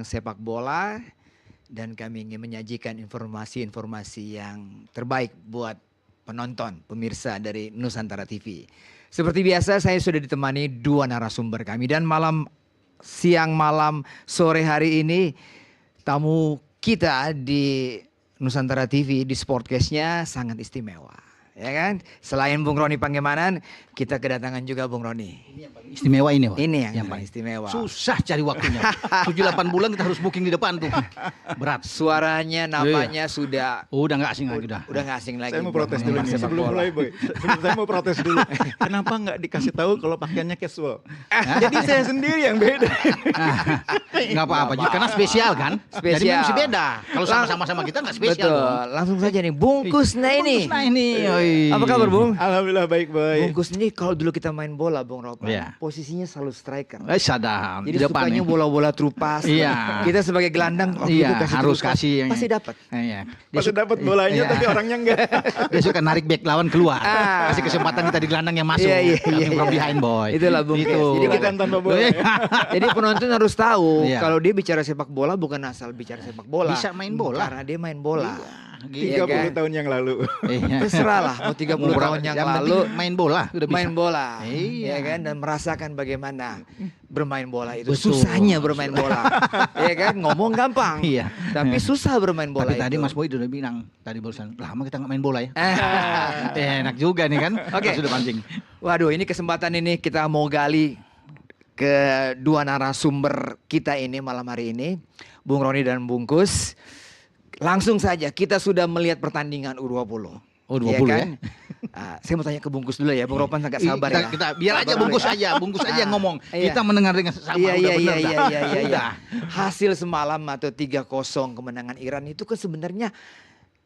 sepak bola dan kami ingin menyajikan informasi-informasi yang terbaik buat penonton, pemirsa dari Nusantara TV. Seperti biasa saya sudah ditemani dua narasumber kami dan siang malam sore hari ini tamu kita di Nusantara TV di Sportcast-nya sangat istimewa. Ya kan? Selain Bung Roni Panggemanan, kita kedatangan juga Bung Roni. Ini yang paling istimewa ini, Pak. Ini yang paling istimewa. Susah cari waktunya. 7-8 bulan kita harus booking di depan tuh. Berat. Suaranya, namanya sudah Udah nggak asing lagi dah. udah nggak asing lagi. Saya mau protes dulu nih sebelum mulai, Boy. Saya mau protes dulu. Kenapa nggak dikasih tahu kalau pakaiannya casual? Jadi saya sendiri yang beda. Nggak apa-apa, karena spesial kan. Jadi Spesial. mesti beda. Kalau sama-sama sama kita nggak spesial. Betul. Langsung saja nih, bungkusnya ini. Nah ini. Oi. Apa kabar, Bung? Alhamdulillah baik, Boy. Bungkus ini kalau dulu kita main bola, Bung Ropan, Iya. posisinya selalu striker. Sadar. Jadi sukanya bola-bola trupas. Iya. Kita sebagai gelandang waktu Iya, itu harus trupas, kasih yang- pasti dapat. Iya. Pasti dapat bolanya Iya. tapi orangnya enggak. Dia suka narik back lawan keluar. Ah. Kasih kesempatan kita di gelandang yang masuk. Iya, Coming from behind, boy. Itulah bungkus. Itu. Jadi Bukan tanpa bola. ya. Jadi penonton harus tahu Iya. kalau dia bicara sepak bola bukan asal bicara sepak bola. Bisa main bola. Karena dia main bola. Iya, 30 kan? tahun yang lalu. Iya. Terserah lah mau 30 tahun yang lalu penting main bola udah bisa. main bola. Iya. Ya kan, dan merasakan bagaimana bermain bola itu. Betul. Susahnya bermain bola. Ya kan, ngomong gampang. Iya. Tapi susah bermain bola Tapi tadi itu. Mas Boy udah bilang tadi barusan lama kita nggak main bola ya. Ah. Enak juga nih kan. Oke. Sudah pancing. Waduh, ini kesempatan ini kita mau gali ke dua narasumber kita ini malam hari ini, Bung Roni dan Bungkus. Langsung saja kita sudah melihat pertandingan U20. Oh, Iya 20 kan? Saya mau tanya ke Bungkus dulu ya, Bung Ropan agak sabar ya. Kita biar aja bungkus aja yang ngomong. Iya. Kita mendengar dengan sama Iya, udah bener dah. iya. Udah. Hasil semalam atau 3-0 kemenangan Iran itu kan sebenarnya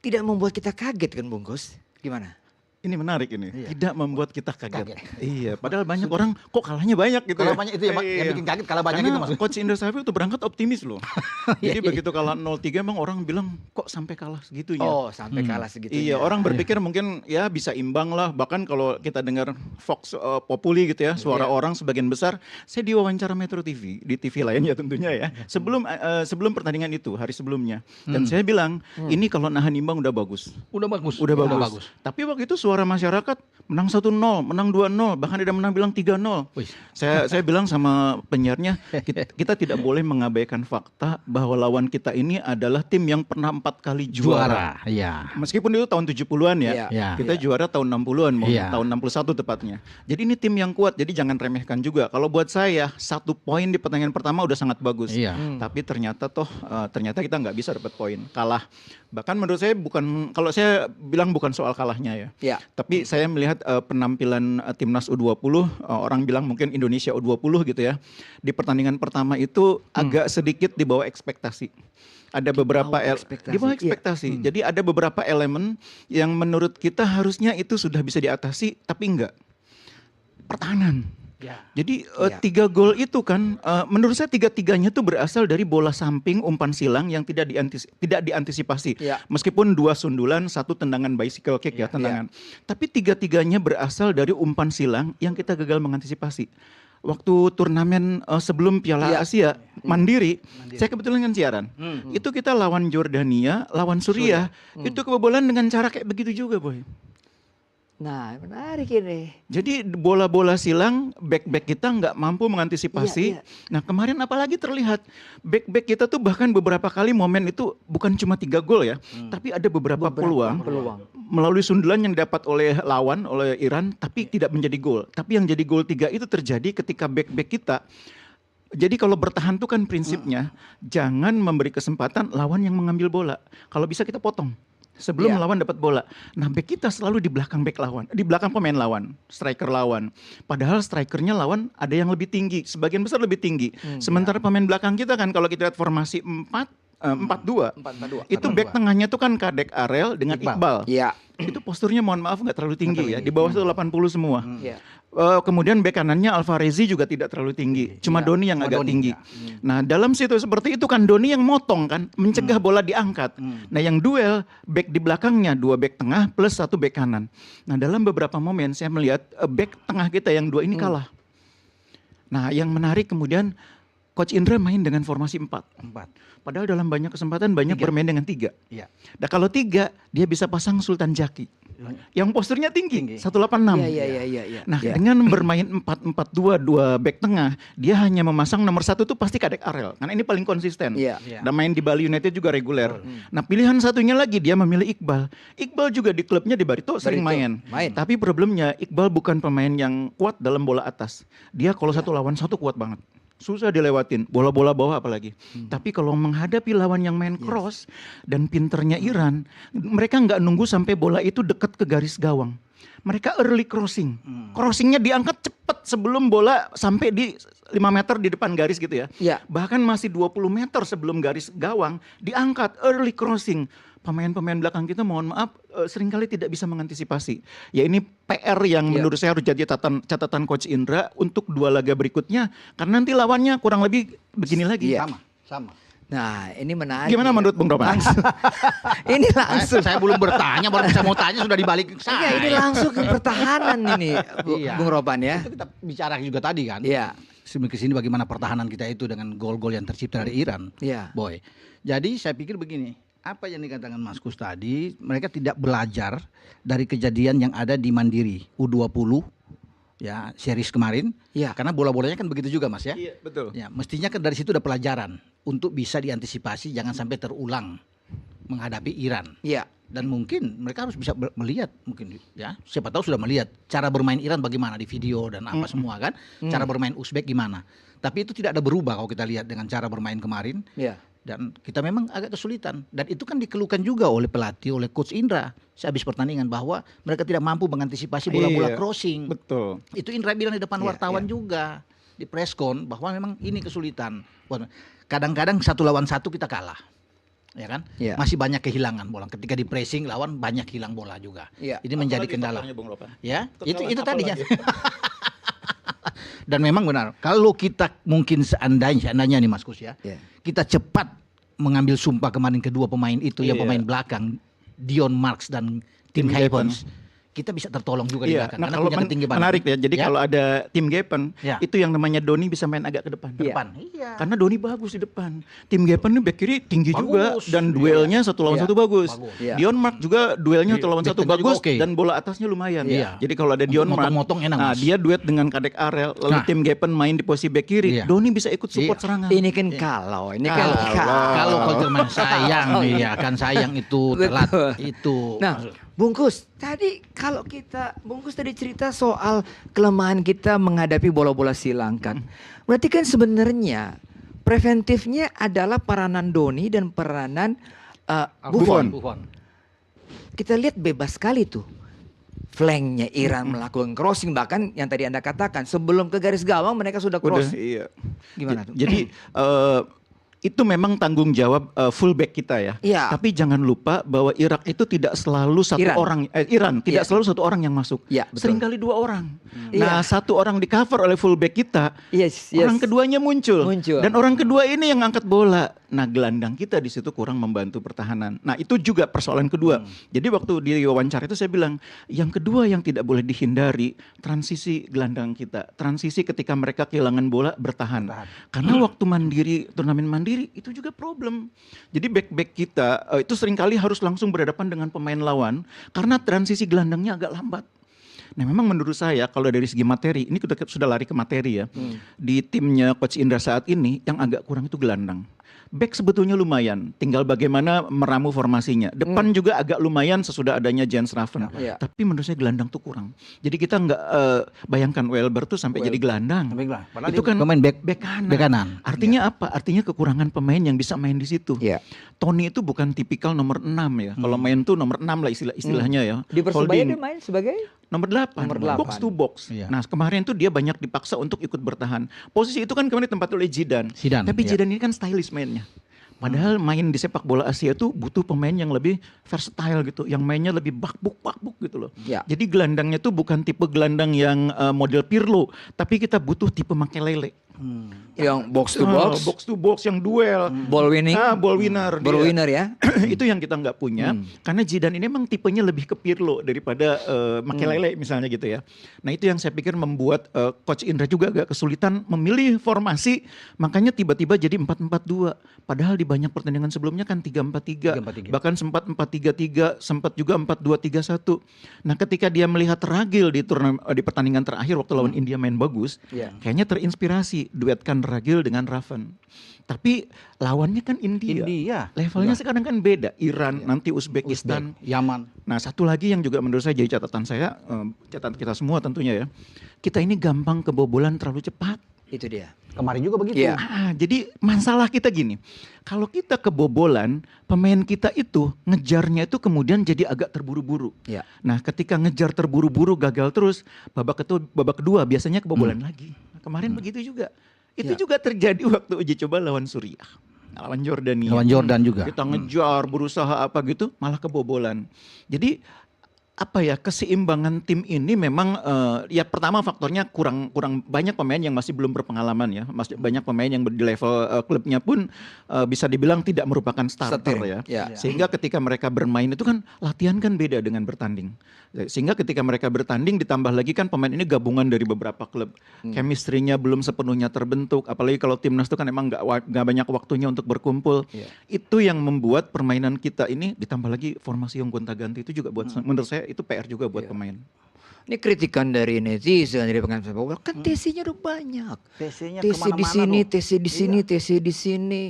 tidak membuat kita kaget kan Bungkus? Gimana? Ini menarik ini. Iya. Tidak membuat kita kaget. Kaget. Iya, padahal banyak orang kok kalahnya banyak gitu. Kalau ya. banyak itu yang Iya. bikin kaget kalau banyak Karena itu maksudnya. Coach Indra Safri itu berangkat optimis loh. Jadi Iya. begitu kalah 0-3 emang orang bilang kok sampai kalah segitunya. Oh, sampai kalah segitu. Iya, orang berpikir mungkin ya bisa imbang lah. Bahkan kalau kita dengar Vox Populi gitu ya, suara Iya. orang sebagian besar. Saya diwawancara Metro TV, di TV lainnya tentunya ya. Sebelum pertandingan itu, hari sebelumnya. Dan saya bilang, ini kalau nahan imbang udah bagus. Udah bagus. Udah bagus. Tapi waktu itu suara masyarakat menang 1-0, menang 2-0, bahkan ada menang bilang 3-0. Wih. Saya bilang sama penyiarnya, kita tidak boleh mengabaikan fakta bahwa lawan kita ini adalah tim yang pernah 4 kali juara. Iya. Meskipun itu tahun 70-an ya. Iya. Iya. Kita juara tahun 60-an, Iya. tahun 61 tepatnya. Jadi ini tim yang kuat, jadi jangan remehkan juga. Kalau buat saya, 1 poin di pertandingan pertama udah sangat bagus. Iya. Tapi ternyata kita nggak bisa dapat poin, kalah. Bahkan menurut saya kalau saya bilang bukan soal kalahnya ya. Iya. Tapi saya melihat penampilan timnas U20, orang bilang mungkin Indonesia U20 gitu ya. Di pertandingan pertama itu agak sedikit di bawah ekspektasi. Ada beberapa ekspektasi, di bawah iya. ekspektasi. Jadi ada beberapa elemen yang menurut kita harusnya itu sudah bisa diatasi, tapi enggak. Pertahanan. Ya. Jadi Iya. 3 gol itu kan menurut saya 3-tiganya tuh berasal dari bola samping umpan silang yang tidak diantisipasi. Iya. Meskipun 2 sundulan, 1 tendangan bicycle kick ya tendangan. Tapi 3-tiganya berasal dari umpan silang yang kita gagal mengantisipasi. Waktu turnamen sebelum Piala Iya. Asia Mandiri, saya kebetulan kan siaran. Itu kita lawan Jordania, lawan Suriah, itu kebobolan dengan cara kayak begitu juga, Boy. Nah, menarik ini. Jadi bola-bola silang back-back kita nggak mampu mengantisipasi. Iya, iya. Nah kemarin apalagi terlihat back-back kita tuh bahkan beberapa kali momen itu bukan cuma 3 gol ya, tapi ada beberapa peluang melalui sundulan yang didapat oleh lawan, oleh Iran, tapi tidak menjadi gol. Tapi yang jadi gol 3 itu terjadi ketika back-back kita. Jadi kalau bertahan tuh kan prinsipnya jangan memberi kesempatan lawan yang mengambil bola. Kalau bisa kita potong sebelum Iya. lawan dapat bola. Nah, back kita selalu di belakang back lawan, di belakang pemain lawan, striker lawan. Padahal strikernya lawan ada yang lebih tinggi, sebagian besar lebih tinggi. Sementara pemain belakang kita kan kalau kita lihat formasi 4-2, 4-4-2. itu back tengahnya tuh kan Kadek Arel dengan Iqbal. Iya. Itu posturnya mohon maaf nggak terlalu tinggi ya, di bawah itu 80 semua. Iya. Kemudian bek kanannya Alvarezi juga tidak terlalu tinggi, cuma Iya, Doni yang cuma agak Doni, tinggi. ya. Nah dalam situ seperti itu kan Doni yang motong kan, mencegah bola diangkat. Nah yang duel bek di belakangnya 2 bek tengah plus 1 bek kanan. Nah dalam beberapa momen saya melihat bek tengah kita yang 2 ini kalah. Nah yang menarik kemudian Coach Indra main dengan formasi 4. 4. Padahal dalam banyak kesempatan banyak 3. bermain dengan 3. Iya. Nah kalau 3 dia bisa pasang Sultan Jaki yang posturnya tinggi. 186. Iya. Nah dengan bermain 4-4-2 dua back tengah, dia hanya memasang nomor 1 tuh pasti Kadek Arel, karena ini paling konsisten. Iya. Dan main di Bali United juga reguler. Nah pilihan satunya lagi dia memilih Iqbal. Iqbal juga di klubnya di Barito sering main. Tapi problemnya Iqbal bukan pemain yang kuat dalam bola atas. Dia kalau 1 lawan 1 kuat banget. Susah dilewatin, bola-bola bawah apalagi. Tapi kalau menghadapi lawan yang main cross dan pinternya Iran, mereka nggak nunggu sampai bola itu dekat ke garis gawang. Mereka early crossing. Crossingnya diangkat cepat sebelum bola sampai di 5 meter di depan garis gitu ya. Iya. Bahkan masih 20 meter sebelum garis gawang diangkat early crossing. Pemain-pemain belakang kita mohon maaf seringkali tidak bisa mengantisipasi. Ya ini PR yang menurut saya harus jadi catatan Coach Indra untuk 2 laga berikutnya. Karena nanti lawannya kurang lebih begini lagi. Sama. Nah, ini menarik. Gimana menurut Bung Ropan? Ini langsung. Saya belum bertanya, baru saya mau tanya sudah dibalik Iya, saya. ini langsung ke pertahanan ini, Iya. Bung Ropan ya. Itu kita bicara juga tadi kan. Iya. Kesini bagaimana pertahanan kita itu dengan gol-gol yang tercipta dari Iran. Iya. Boy. Jadi saya pikir begini, apa yang dikatakan Mas Kus tadi, mereka tidak belajar dari kejadian yang ada di Mandiri U20 ya, series kemarin. Iya. Karena bola-bolanya kan begitu juga Mas ya. Iya, betul. Ya, mestinya kan dari situ ada pelajaran untuk bisa diantisipasi jangan sampai terulang menghadapi Iran. Iya. Dan mungkin mereka harus bisa melihat mungkin ya, siapa tahu sudah melihat cara bermain Iran bagaimana di video dan apa semua kan, cara bermain Uzbek gimana. Tapi itu tidak ada berubah kalau kita lihat dengan cara bermain kemarin. Iya. Dan kita memang agak kesulitan. Dan itu kan dikeluhkan juga oleh pelatih, oleh Coach Indra sehabis pertandingan bahwa mereka tidak mampu mengantisipasi bola-bola Iya, crossing. Betul. Itu Indra bilang di depan Iya, wartawan juga di preskon bahwa memang ini kesulitan. Kadang-kadang 1 lawan 1 kita kalah. Ya kan? Iya. Masih banyak kehilangan bola. Ketika di pressing lawan banyak hilang bola juga. Iya. Ini menjadi Apalagi kendala. faktornya, Bung Ropan? Ya, Kekalahan itu tadi ya. apalagi? Dan memang benar. Kalau kita mungkin seandainya nih Mas Kus ya, Iya. kita cepat mengambil sumpah kemarin kedua pemain itu yang Iya. pemain belakang Dion Marks dan Tim Havens, kita bisa tertolong juga di Iya, belakang nah karena kalau punya ketinggi badan. menarik ya. Jadi kalau ada tim Gepen, Ya. itu yang namanya Doni bisa main agak ke depan. Ke depan. Iya. Karena Doni bagus di depan. Tim Gepen ini back kiri tinggi Bagus. juga dan duelnya 1 lawan Iya. 1 bagus. Bagus. Iya. Dion Mark juga duelnya 1 lawan Back 1 tengah juga bagus oke. dan bola atasnya lumayan. Iya. Jadi kalau ada Dion Untuk Mark, motong-motong enak, nah Mas. dia duet dengan Kadek Arel, lalu Nah. tim Gepen main di posisi back kiri, Iya. Doni bisa ikut support Iya. serangan. Ini kan ini kan Kalau kalau sayang, iya kan sayang itu telat Betul. itu. Nah, Bungkus, tadi kalau Bungkus tadi cerita soal kelemahan kita menghadapi bola-bola silangkan. Berarti kan sebenarnya preventifnya adalah peranan Doni dan peranan Buffon. Kita lihat bebas sekali tuh. Flanknya Iran melakukan crossing, bahkan yang tadi Anda katakan sebelum ke garis gawang mereka sudah cross. Iya. Gimana tuh? Jadi itu memang tanggung jawab fullback kita ya. Iya. Tapi jangan lupa bahwa Irak itu tidak selalu satu Iran. orang. Iran tidak Iya. selalu satu orang yang masuk. Iya, betul. Seringkali 2 orang. Iya. Nah 1 orang di cover oleh fullback kita. Yes. Orang keduanya muncul. Muncul. Dan orang kedua ini yang angkat bola. Nah gelandang kita di situ kurang membantu pertahanan. Nah itu juga persoalan kedua. Jadi waktu di wawancara itu saya bilang, yang kedua yang tidak boleh dihindari transisi gelandang kita. Transisi ketika mereka kehilangan bola bertahan. Karena waktu turnamen mandiri itu juga problem. Jadi back-back kita itu seringkali harus langsung berhadapan dengan pemain lawan karena transisi gelandangnya agak lambat. Nah memang menurut saya kalau dari segi materi, ini kita sudah lari ke materi ya. Di timnya Coach Indra saat ini yang agak kurang itu gelandang. Back sebetulnya lumayan, tinggal bagaimana meramu formasinya. Depan juga agak lumayan sesudah adanya Jens Raven. Iya. Tapi menurut saya gelandang tuh kurang. Jadi kita nggak bayangkan Welber tuh sampai jadi gelandang. Itu kan pemain back kanan. Artinya apa? Artinya kekurangan pemain yang bisa main di situ. Iya. Tony itu bukan tipikal nomor 6 ya. Kalau main tuh nomor 6 lah istilahnya ya. Di Persebaya Holding. dia main sebagai Nomor 8, Nomor 8. box to box. Iya. Nah kemarin tuh dia banyak dipaksa untuk ikut bertahan. Posisi itu kan kemarin ditempati oleh Zidane. Zidane, Tapi iya. Zidane ini kan stylish mainnya. Padahal main di sepak bola Asia tuh butuh pemain yang lebih versatile gitu, yang mainnya lebih bakbuk gitu loh. Ya. Jadi gelandangnya tuh bukan tipe gelandang yang model Pirlo, tapi kita butuh tipe Makelele. Yang box to box, box to box yang duel. ball winning, Ball winner. ball dia. winner ya. Itu yang kita nggak punya, karena Zidane ini memang tipenya lebih ke Pirlo daripada Makelele misalnya gitu ya. Nah itu yang saya pikir membuat Coach Indra juga agak kesulitan memilih formasi, makanya tiba-tiba jadi 4-4-2. Padahal di banyak pertandingan sebelumnya kan 3-4-3, 3-4-3. bahkan sempat 4-3-3, sempat juga 4-2-3-1. Nah ketika dia melihat Ragil di pertandingan terakhir waktu lawan India main bagus, Iya. kayaknya terinspirasi duetkan Ragil dengan Raven. Tapi lawannya kan India. Levelnya sekarang kan beda. Iran, nanti Uzbekistan. Yaman. Nah satu lagi yang juga menurut saya jadi catatan saya, catatan kita semua tentunya ya. Kita ini gampang kebobolan terlalu cepat. Itu dia. Kemarin juga begitu. Iya. Jadi masalah kita gini. Kalau kita kebobolan, pemain kita itu ngejarnya itu kemudian jadi agak terburu-buru. Iya. Nah ketika ngejar terburu-buru gagal terus, babak kedua biasanya kebobolan lagi. Nah, kemarin begitu juga. Itu juga terjadi waktu uji coba lawan Suriah. Lawan Jordania. Lawan Jordan juga. Kita ngejar, berusaha apa gitu, malah kebobolan. Jadi apa ya, keseimbangan tim ini memang ya pertama faktornya kurang banyak pemain yang masih belum berpengalaman ya. Masih banyak pemain yang di level klubnya pun bisa dibilang tidak merupakan starter ya. Ya. Sehingga ketika mereka bermain itu kan latihan kan beda dengan bertanding. Sehingga ketika mereka bertanding ditambah lagi kan pemain ini gabungan dari beberapa klub. Chemistry-nya belum sepenuhnya terbentuk, apalagi kalau timnas itu kan emang nggak banyak waktunya untuk berkumpul. Iya. Itu yang membuat permainan kita ini ditambah lagi formasi yang gonta-ganti itu juga buat menurut saya itu PR juga buat pemain. Ini kritikan dari netizen, dari pengamat sepak bola. Kan TC-nya udah banyak. TC-nya TC di sini, TC di sini, TC di sini.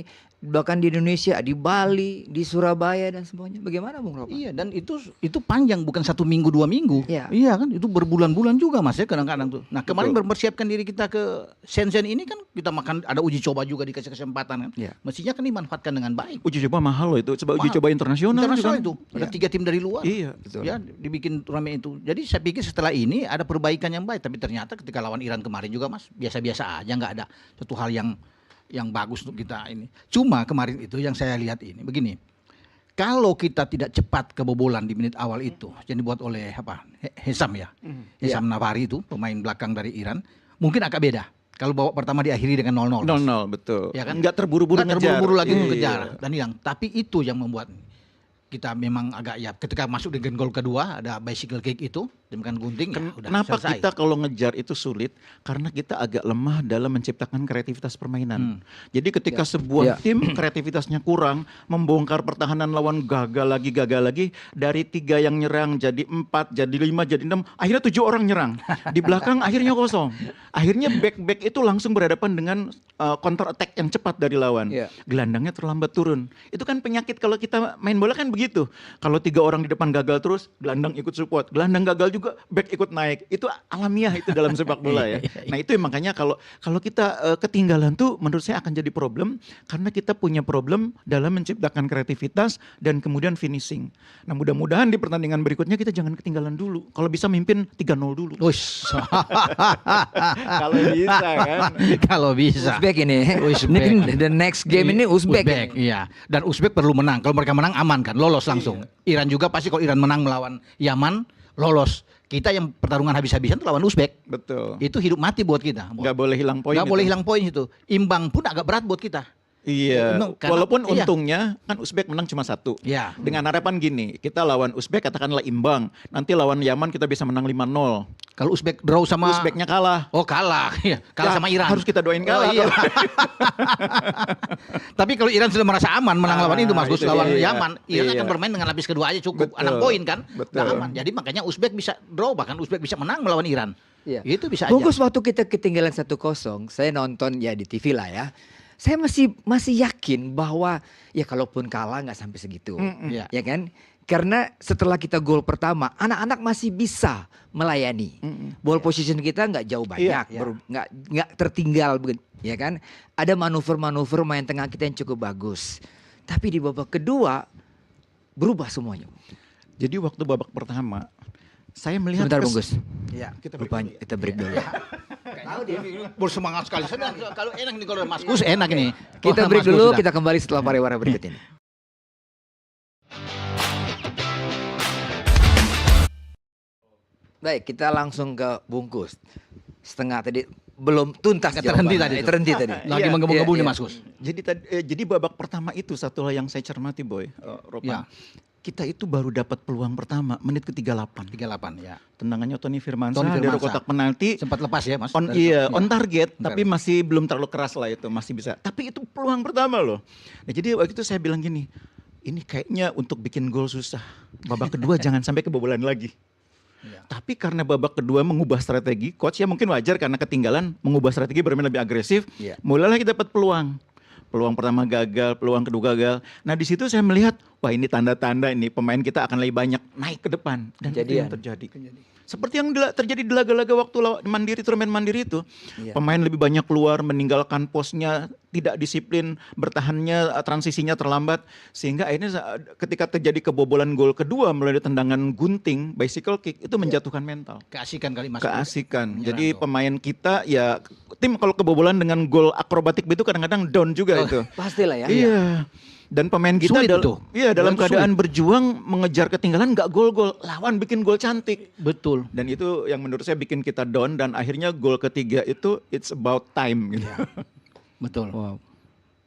Bahkan di Indonesia, di Bali, di Surabaya dan semuanya. Bagaimana Bung Ropan? Iya, dan itu panjang, bukan 1 minggu 2 minggu. Iya. Iya kan, itu berbulan-bulan juga Mas ya kadang-kadang tuh. Nah kemarin mempersiapkan diri kita ke Shenzhen ini kan kita makan, ada uji coba juga dikasih kesempatan kan. Iya. Mestinya kan dimanfaatkan dengan baik. Uji coba mahal loh itu, coba uji Mahal. coba internasional Internasional kan. itu ada 3 tim dari luar. Iya. Ya dibikin turnamen itu. Jadi saya pikir setelah ini ada perbaikan yang baik. Tapi ternyata ketika lawan Iran kemarin juga Mas biasa-biasa aja, nggak ada satu hal yang bagus untuk kita ini. Cuma kemarin itu yang saya lihat ini begini. Kalau kita tidak cepat kebobolan di menit awal itu yang dibuat oleh Hesam ya. Hesam Nafari itu pemain belakang dari Iran, mungkin agak beda. Kalau babak pertama diakhiri dengan 0-0. 0-0 betul. Ya kan? Nggak terburu-buru Nggak ngejar. terburu-buru lagi untuk Iya. kejar dan hilang. Tapi itu yang membuat kita memang agak ya ketika masuk dengan gol kedua ada bicycle kick itu dengan gunting ya udah Kenapa selesai. kita kalau ngejar itu sulit? Karena kita agak lemah dalam menciptakan kreativitas permainan. Jadi ketika sebuah tim kreativitasnya kurang, membongkar pertahanan lawan gagal lagi, dari 3 yang nyerang jadi 4, jadi 5, jadi 6, akhirnya 7 orang nyerang. Di belakang akhirnya kosong. Akhirnya back itu langsung berhadapan dengan counter attack yang cepat dari lawan. Iya. Gelandangnya terlambat turun. Itu kan penyakit kalau kita main bola kan begitu. Kalau 3 orang di depan gagal terus, gelandang ikut support. Gelandang gagal juga, back ikut naik. Itu alamiah itu dalam sepak bola ya. Nah itu makanya kalau kita ketinggalan tuh menurut saya akan jadi problem. Karena kita punya problem dalam menciptakan kreativitas dan kemudian finishing. Nah mudah-mudahan di pertandingan berikutnya kita jangan ketinggalan dulu. Kalau bisa mimpin 3-0 dulu. Uish. Kalau bisa kan. Kalau bisa. Uzbek ini. Uzbek. Ini kan the next game ini Uzbek. Iya. Dan Uzbek perlu menang. Kalau mereka menang aman kan, lolos langsung. Iran juga pasti kalau Iran menang melawan Yaman, lolos. Kita yang pertarungan habis-habisan itu lawan Uzbek. Betul. Itu hidup mati buat kita. Nggak boleh hilang poin. Nggak boleh hilang poin itu. Imbang pun agak berat buat kita. Iya, Karena- walaupun iya. untungnya kan Uzbek menang cuma 1. Iya. Dengan harapan gini, kita lawan Uzbek katakanlah imbang. Nanti lawan Yaman kita bisa menang 5-0. Kalau Uzbek draw sama Uzbeknya kalah. Oh kalah, iya. Kalah Ya, sama Iran. harus kita doain kalah. Oh, iya. Tapi kalau Iran sudah merasa aman menang lawan itu Mas Gus, itu lawan dia. Yaman, Iran Iya. akan bermain dengan lapis kedua aja cukup. Betul. 6 poin kan, Betul. udah aman. Jadi makanya Uzbek bisa draw, bahkan Uzbek bisa menang melawan Iran. Iya. Itu bisa aja. Bungkus waktu kita ketinggalan 1-0, saya nonton ya di TV lah ya. Saya masih yakin bahwa ya kalaupun kalah nggak sampai segitu, Iya. ya kan? Karena setelah kita gol pertama, anak-anak masih bisa melayani. Ball position kita nggak jauh banyak, Iya. nggak tertinggal, ya kan? Ada manuver-manuver main tengah kita yang cukup bagus. Tapi di babak kedua berubah semuanya. Jadi waktu babak pertama, saya melihat Sebentar bungkus. Iya. Kita break Rupanya kita break dulu. Tahu dia bersemangat sekali. Senang. Kalau enak nih kalau Mas Gus enak ini. Kita Wah, break Mas Gus dulu, sudah. kita kembali setelah pariwara berikut ini. Baik, kita langsung ke bungkus. Setengah tadi belum tuntas Nggak terhenti jawabannya. tadi tuh. Terhenti tadi. Lagi Iya, menggebu-gebu iya, nih iya. Mas Gus. Jadi babak pertama itu satu hal yang saya cermati Boy, Ropan. Ya. Kita itu baru dapat peluang pertama menit ke-38. 38 ya. Tendangannya Tony Firmansyah Tony dari Firmansyah. kotak penalti. Sempat lepas ya Mas. On Dari- iya, ya. on target, On tapi target. masih belum terlalu keras lah itu, masih bisa. Tapi itu peluang pertama loh. Nah, jadi waktu itu saya bilang gini, ini kayaknya untuk bikin gol susah. Babak kedua jangan sampai kebobolan lagi. Iya. Tapi karena babak kedua mengubah strategi, coach ya mungkin wajar karena ketinggalan mengubah strategi bermain lebih agresif. Iya. Mulailah kita dapat peluang. Peluang pertama gagal, peluang kedua gagal. Nah di situ saya melihat, wah ini tanda-tanda ini pemain kita akan lebih banyak naik ke depan. Dan itu yang terjadi. Seperti yang terjadi di laga-laga waktu Mandiri, turnamen Mandiri itu. Iya. Pemain lebih banyak keluar, meninggalkan posnya, tidak disiplin, bertahannya, transisinya terlambat. Sehingga akhirnya ketika terjadi kebobolan gol kedua melalui tendangan gunting, bicycle kick, itu menjatuhkan mental. Keasikan kali Mas. Keasikan. Menyerang Jadi tuh. pemain kita ya, tim kalau kebobolan dengan gol akrobatik itu kadang-kadang down juga itu. Pastilah ya. Iya. Dan pemain kita Sulit itu. iya dalam Gol itu keadaan berjuang mengejar ketinggalan nggak gol-gol, lawan bikin gol cantik. Betul. Dan itu yang menurut saya bikin kita down dan akhirnya gol ketiga itu it's about time gitu. Betul.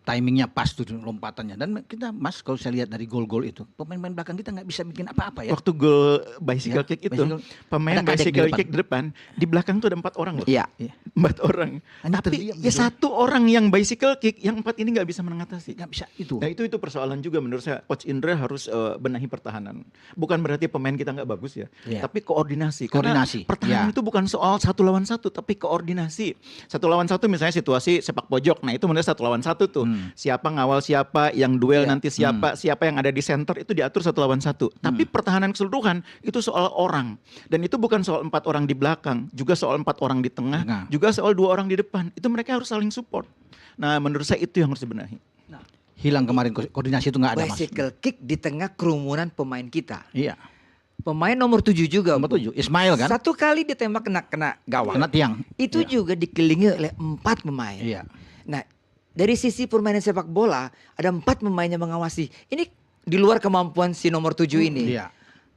Timingnya pas tuh lompatannya. Dan kita Mas kalau saya lihat dari gol-gol itu, pemain-pemain belakang kita nggak bisa bikin apa-apa ya. Waktu gol bicycle Ya, kick itu, bicycle- pemain ada kadek di bicycle depan. kick di depan, di belakang tuh ada 4 orang loh. Iya. 4 orang. Hanya Tapi terdiam ya gitu. satu orang yang bicycle kick, yang 4 ini nggak bisa mengatasi. Nggak bisa itu. Nah itu persoalan juga menurut saya. Coach Indra harus benahi pertahanan. Bukan berarti pemain kita nggak bagus ya, Iya. tapi koordinasi. Karena Koordinasi, pertahanan ya. itu bukan soal 1 lawan 1, tapi koordinasi. 1 lawan 1 misalnya situasi sepak pojok. Nah itu menurut 1 lawan 1 tuh. Siapa ngawal siapa, yang duel Iya. nanti siapa yang ada di center itu diatur 1 lawan 1. Tapi pertahanan keseluruhan itu soal orang. Dan itu bukan soal 4 orang di belakang, juga soal 4 orang di tengah, Tengah. juga soal 2 orang di depan. Itu mereka harus saling support. Nah menurut saya itu yang harus dibenahi. Hilang kemarin koordinasi itu nggak ada Mas. Bicycle kick di tengah kerumunan pemain kita. Iya. Pemain nomor 7 juga. Nomor 7 Ismail kan. Satu kali ditembak kena gawang. Kena tiang. Itu Iya. juga dikelilingi oleh 4 pemain. Iya. Nah, dari sisi permainan sepak bola ada 4 pemain yang mengawasi. Ini di luar kemampuan si nomor 7 ini. Iya.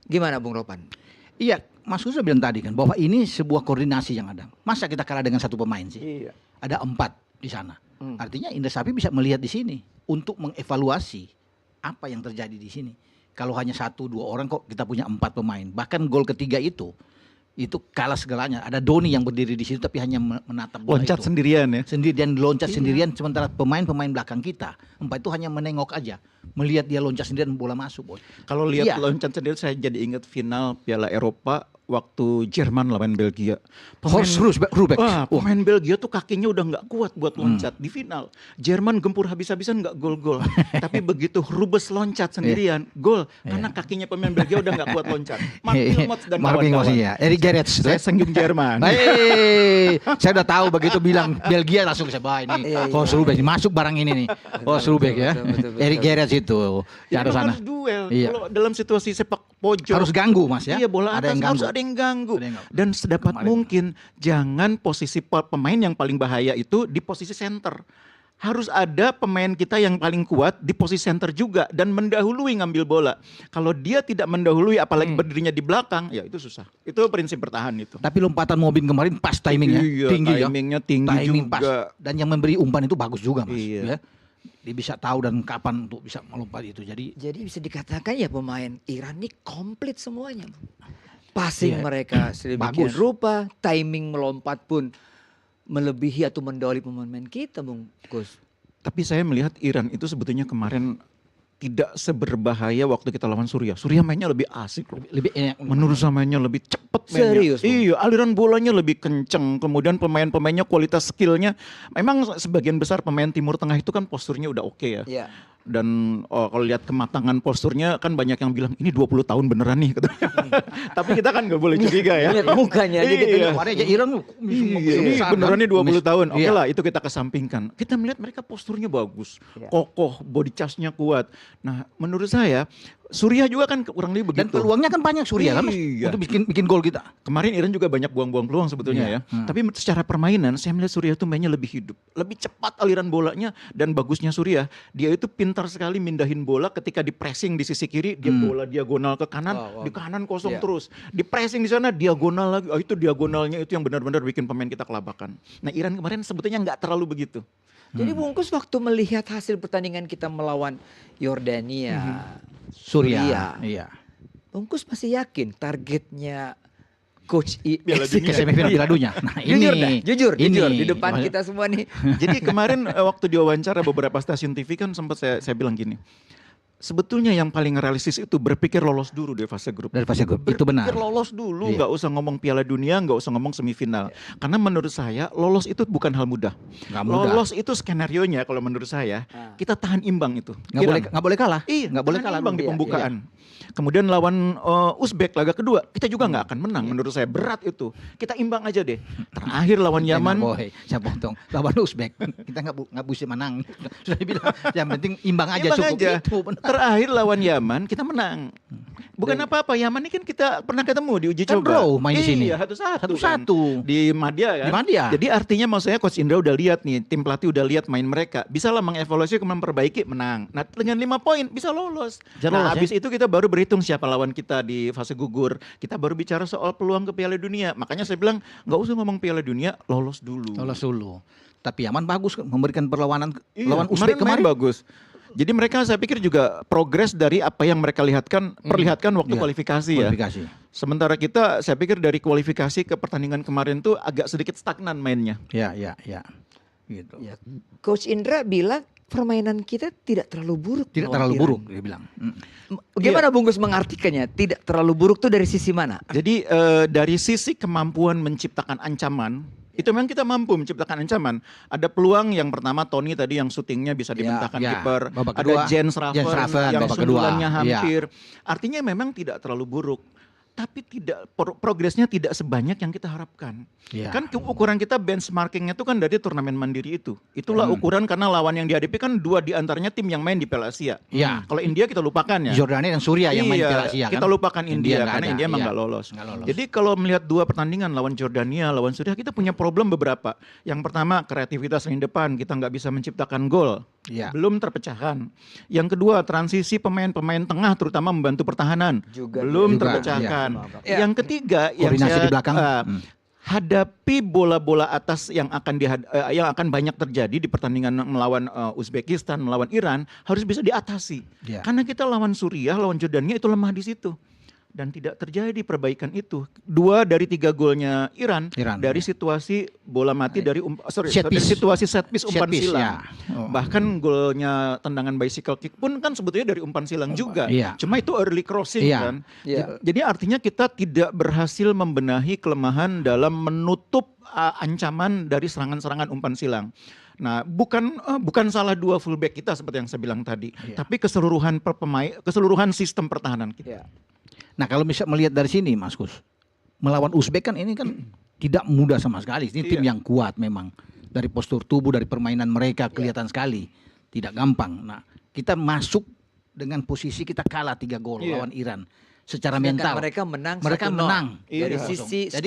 Gimana Bung Ropan? Iya, Mas Gus bilang tadi kan bahwa ini sebuah koordinasi yang ada. Masa kita kalah dengan 1 pemain sih? Iya. Ada 4 di sana. Hmm. Artinya Indra Sapi bisa melihat di sini untuk mengevaluasi apa yang terjadi di sini. Kalau hanya 1-2 orang kok kita punya 4 pemain. Bahkan gol ketiga itu kalah segalanya. Ada Doni yang berdiri di situ tapi hanya menatap bola Loncat itu. sendirian ya. Sendirian loncat sendirian sementara pemain-pemain belakang kita 4 itu hanya menengok aja, melihat dia loncat sendirian bola masuk, Boy. Kalau lihat Iya. loncat sendiri saya jadi ingat final Piala Eropa waktu Jerman lawan Belgia. Horst Rubeck. Wah, pemain Belgia tuh kakinya udah nggak kuat buat loncat di final. Jerman gempur habis-habisan nggak gol-gol. Tapi begitu Rubes loncat sendirian, gol. Karena kakinya pemain Belgia udah nggak kuat loncat. Mark Wilmots dan Marvin kawan-kawan. Wilmots, ya. Eric Gerrits. Saya sengging Jerman. Saya udah tahu begitu bilang Belgia langsung saya bawa ini. Iya, iya. Horst Rubeck masuk barang ini nih. Horst Rubeck ya. betul, betul. Eric Gerrits itu yang ada Itu sana. harus duel. Iya. Kalau dalam situasi sepak pojok Harus ganggu, Mas ya. Iya, bola Ada atas yang harus ganggu. ada yang ganggu. Ada yang ganggu. Dan sedapat Kemarin. mungkin jangan posisi pemain yang paling bahaya itu di posisi center. Harus ada pemain kita yang paling kuat di posisi center juga dan mendahului ngambil bola. Kalau dia tidak mendahului apalagi berdirinya di belakang, ya itu susah. Itu prinsip bertahan itu. Tapi lompatan Mobin kemarin pas timingnya, Iya, tinggi ya. timingnya tinggi Timing juga. pas. Dan yang memberi umpan itu bagus juga, Mas. Iya. Ya. Dia bisa tahu dan kapan untuk bisa melompat itu. Jadi Jadi bisa dikatakan ya pemain Iran ini komplit semuanya. Passing Iya. mereka sedemikian Bagus. rupa, timing melompat pun melebihi atau mendahului pemain kita, Bung Gus. Tapi saya melihat Iran itu sebetulnya kemarin tidak seberbahaya waktu kita lawan Suriah. Suriah mainnya lebih asik loh. lebih enak. Menurut saya mainnya lebih cepat mainnya. Serius, Bung? Iya, aliran bolanya lebih kenceng. Kemudian pemain-pemainnya kualitas skillnya. Memang sebagian besar pemain Timur Tengah itu kan posturnya udah oke ya. Iya. Dan kalau lihat kematangan posturnya kan banyak yang bilang ini 20 tahun beneran nih. Tapi kita kan nggak boleh curiga ya. Lihat mukanya aja gitu. Iya. Kemarin aja Iran Ini beneran nih 20 tahun. Oke Iya. lah itu kita kesampingkan. Kita melihat mereka posturnya bagus. Iya. Kokoh, body charge-nya kuat. Nah, menurut saya Suriah juga kan kurang lebih Dan begitu. peluangnya kan banyak Suriah kan Mas, Iya. untuk bikin gol kita. Kemarin Iran juga banyak buang-buang peluang sebetulnya ya. Tapi secara permainan saya melihat Suriah itu mainnya lebih hidup, lebih cepat aliran bolanya, dan bagusnya Suriah, dia itu pintar sekali mindahin bola ketika di pressing di sisi kiri, dia bola diagonal ke kanan, di kanan kosong terus. Di pressing di sana diagonal lagi. Itu diagonalnya itu yang benar-benar bikin pemain kita kelabakan. Nah, Iran kemarin sebetulnya nggak terlalu begitu. Jadi Bungkus waktu melihat hasil pertandingan kita melawan Yordania, Suriah. Iya. Bungkus masih yakin targetnya Coach Piala IX Ke semifinal Piala Dunia. Nah, jujur dah, jujur ini. di depan kita semua nih. Jadi kemarin waktu diwawancara beberapa stasiun TV kan sempat saya bilang gini. Sebetulnya yang paling realistis itu berpikir lolos dulu dari fase grup. Dari fase grup, itu benar. Berpikir lolos dulu, Iya. nggak usah ngomong Piala Dunia, nggak usah ngomong semifinal. Karena menurut saya lolos itu bukan hal mudah. Nggak mudah. Lolos itu skenarionya kalau menurut saya kita tahan imbang itu. Nggak boleh kalah. Iya, Nggak boleh tahan kalah. imbang di Iya, pembukaan. Kemudian lawan Uzbek laga kedua, kita juga nggak akan menang. Menurut saya berat itu. Kita imbang aja deh. Terakhir lawan Yaman. Saya potong. Lawan Uzbek kita nggak bisa menang. Sudah dibilang. Yang penting imbang aja Imbang cukup. aja. Itu benar. Terakhir lawan Yaman kita menang. Bukan apa-apa, Yaman ini kan kita pernah ketemu di uji Kan coba. draw main di sini. Iya, satu-satu. Satu-satu. Kan. Di Madia kan. Di Madia. Jadi artinya maksud saya Coach Indra udah lihat nih, tim pelatih udah lihat main mereka. Bisa lah mengevaluasi, memperbaiki, menang. Nah, dengan 5 poin bisa lolos. Bisa Nah, lolos, habis itu kita baru berhitung siapa lawan kita di fase gugur. Kita baru bicara soal peluang ke Piala Dunia. Makanya saya bilang nggak usah ngomong Piala Dunia, lolos dulu. Lolos dulu. Tapi Yaman bagus memberikan perlawanan Iya, lawan Uzbek main kemarin. bagus. Jadi mereka saya pikir juga progres dari apa yang mereka perlihatkan waktu Iya, kualifikasi ya. kualifikasi. Sementara kita saya pikir dari kualifikasi ke pertandingan kemarin tuh agak sedikit stagnan mainnya. Ya. Gitu. Ya, Coach Indra bilang permainan kita tidak terlalu buruk. Tidak lawan terlalu Iran. buruk dia bilang. Gimana Bungkus mengartikannya? Tidak terlalu buruk tuh dari sisi mana? Jadi dari sisi kemampuan menciptakan ancaman, itu memang kita mampu menciptakan ancaman. Ada peluang yang pertama Tony tadi yang syutingnya bisa dibentahkan ya. kiper. Babak Ada kedua, Jens Raven Jens Raven, yang babak sundulannya kedua. hampir. Artinya memang tidak terlalu buruk. Tapi tidak progresnya tidak sebanyak yang kita harapkan. Ya. Kan ukuran kita benchmarkingnya itu kan dari turnamen mandiri itu. Itulah ukuran karena lawan yang dihadapi kan 2 diantaranya tim yang main di Piala Asia. Ya. Kalau India kita lupakan ya. Jordania dan Suriah yang main Iya, Piala Asia kan. kita lupakan India nggak karena ada. India emang Iya. nggak lolos. Nggak lolos. Jadi kalau melihat 2 pertandingan lawan Jordania, lawan Suriah, kita punya problem beberapa. Yang pertama kreativitas lini depan, kita nggak bisa menciptakan gol, Iya. belum terpecahkan. Yang kedua transisi pemain-pemain tengah terutama membantu pertahanan, belum Juga, terpecahkan. iya. Yang ketiga yang Koordinasi saya di belakang. hadapi bola-bola atas yang akan banyak terjadi di pertandingan melawan Uzbekistan, melawan Iran harus bisa diatasi. Iya. Karena kita lawan Suriah, lawan Jordania itu lemah di situ. Dan tidak terjadi perbaikan itu. 2 dari 3 golnya Iran dari situasi bola mati dari Set dari piece. situasi set piece umpan Set piece, silang. ya. Oh. Bahkan golnya tendangan bicycle kick pun kan sebetulnya dari umpan silang juga. Iya. Cuma itu early crossing Iya. kan. Iya. Jadi artinya kita tidak berhasil membenahi kelemahan dalam menutup ancaman dari serangan-serangan umpan silang. Nah, bukan salah 2 fullback kita seperti yang saya bilang tadi, tapi keseluruhan sistem pertahanan kita. Ya. Nah, kalau bisa melihat dari sini Mas Kus, melawan Uzbek kan ini kan tidak mudah sama sekali. Ini tim yang kuat memang. Dari postur tubuh, dari permainan mereka kelihatan sekali. Tidak gampang. Nah, kita masuk dengan posisi kita kalah 3 gol lawan Iran. Secara Sedangkan mental. mereka menang Mereka 1-0. menang. Dari Iya. sisi Jadi